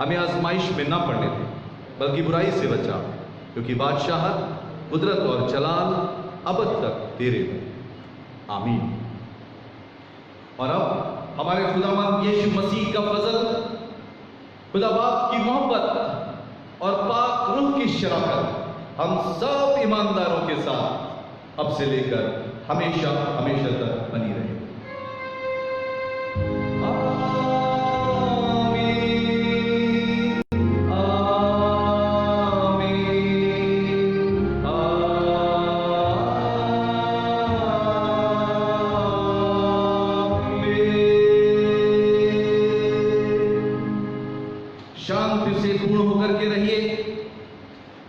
हमें आजमाइश में ना पड़ने दे बल्कि बुराई से बचा, क्योंकि बादशाहत, कुदरत और जलाल अब तक तेरे हो। आमीन। और अब हमारे खुदावंद यीशु मसीह का फजल, खुदा बाप की मोहब्बत और पाक रूह की शराकत हम सब ईमानदारों के साथ अब से लेकर हमेशा हमेशा तक बनी रहे। शांति से पूर्ण होकर के रहिए,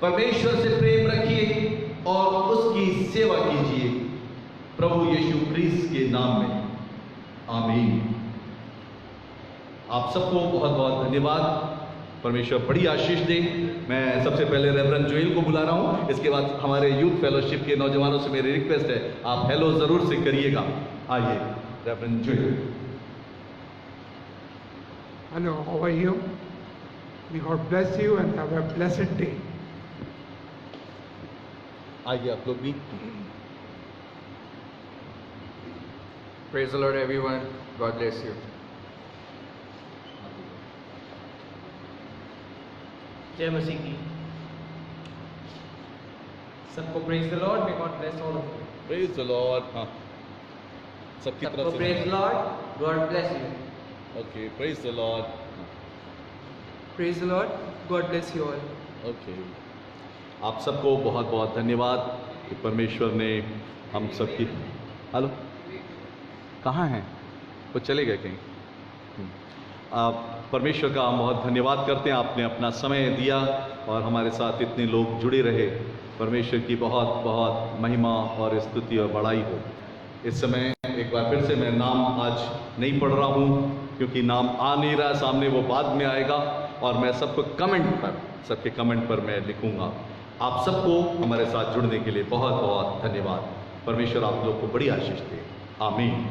परमेश्वर से प्रेम रखिए और उसकी सेवा कीजिए प्रभु यीशु क्रिस्त के नाम में। आमीन। आप सबको बहुत बहुत धन्यवाद। परमेश्वर बड़ी आशीष दे। मैं सबसे पहले रेवरेंड जोएल को बुला रहा हूँ। इसके बाद हमारे यूथ फेलोशिप के नौजवानों से मेरी रिक्वेस्ट है, आप हेलो जरूर से करिएगा। आइए reverend Joel. Hello, how are you? May God bless you and have a blessed day. आइए आप लोग भी। Praise the Lord, everyone. God bless you. जय मसीह की। सबको praise the Lord. May God bless all of you. Praise the Lord. हाँ, सबकी सबको तरफ से praise the Lord. God bless you. Okay, praise the Lord. Praise the Lord. God bless you all. Okay, आप सबको बहुत बहुत धन्यवाद कि परमेश्वर ने हम सबकी। हेलो, कहाँ हैं वो? चले गए कहीं? आप परमेश्वर का हम बहुत धन्यवाद करते हैं, आपने अपना समय दिया और हमारे साथ इतने लोग जुड़े रहे। परमेश्वर की बहुत बहुत महिमा और स्तुति और बड़ाई हो। इस समय एक बार फिर से मैं नाम आज नहीं पढ़ रहा हूँ क्योंकि नाम आ नहीं रहा सामने, वो बाद में आएगा और मैं सबको कमेंट पर, सबके कमेंट पर मैं लिखूँगा। आप सबको हमारे साथ जुड़ने के लिए बहुत बहुत धन्यवाद। परमेश्वर आप लोग को बड़ी आशीष दे। आमीन।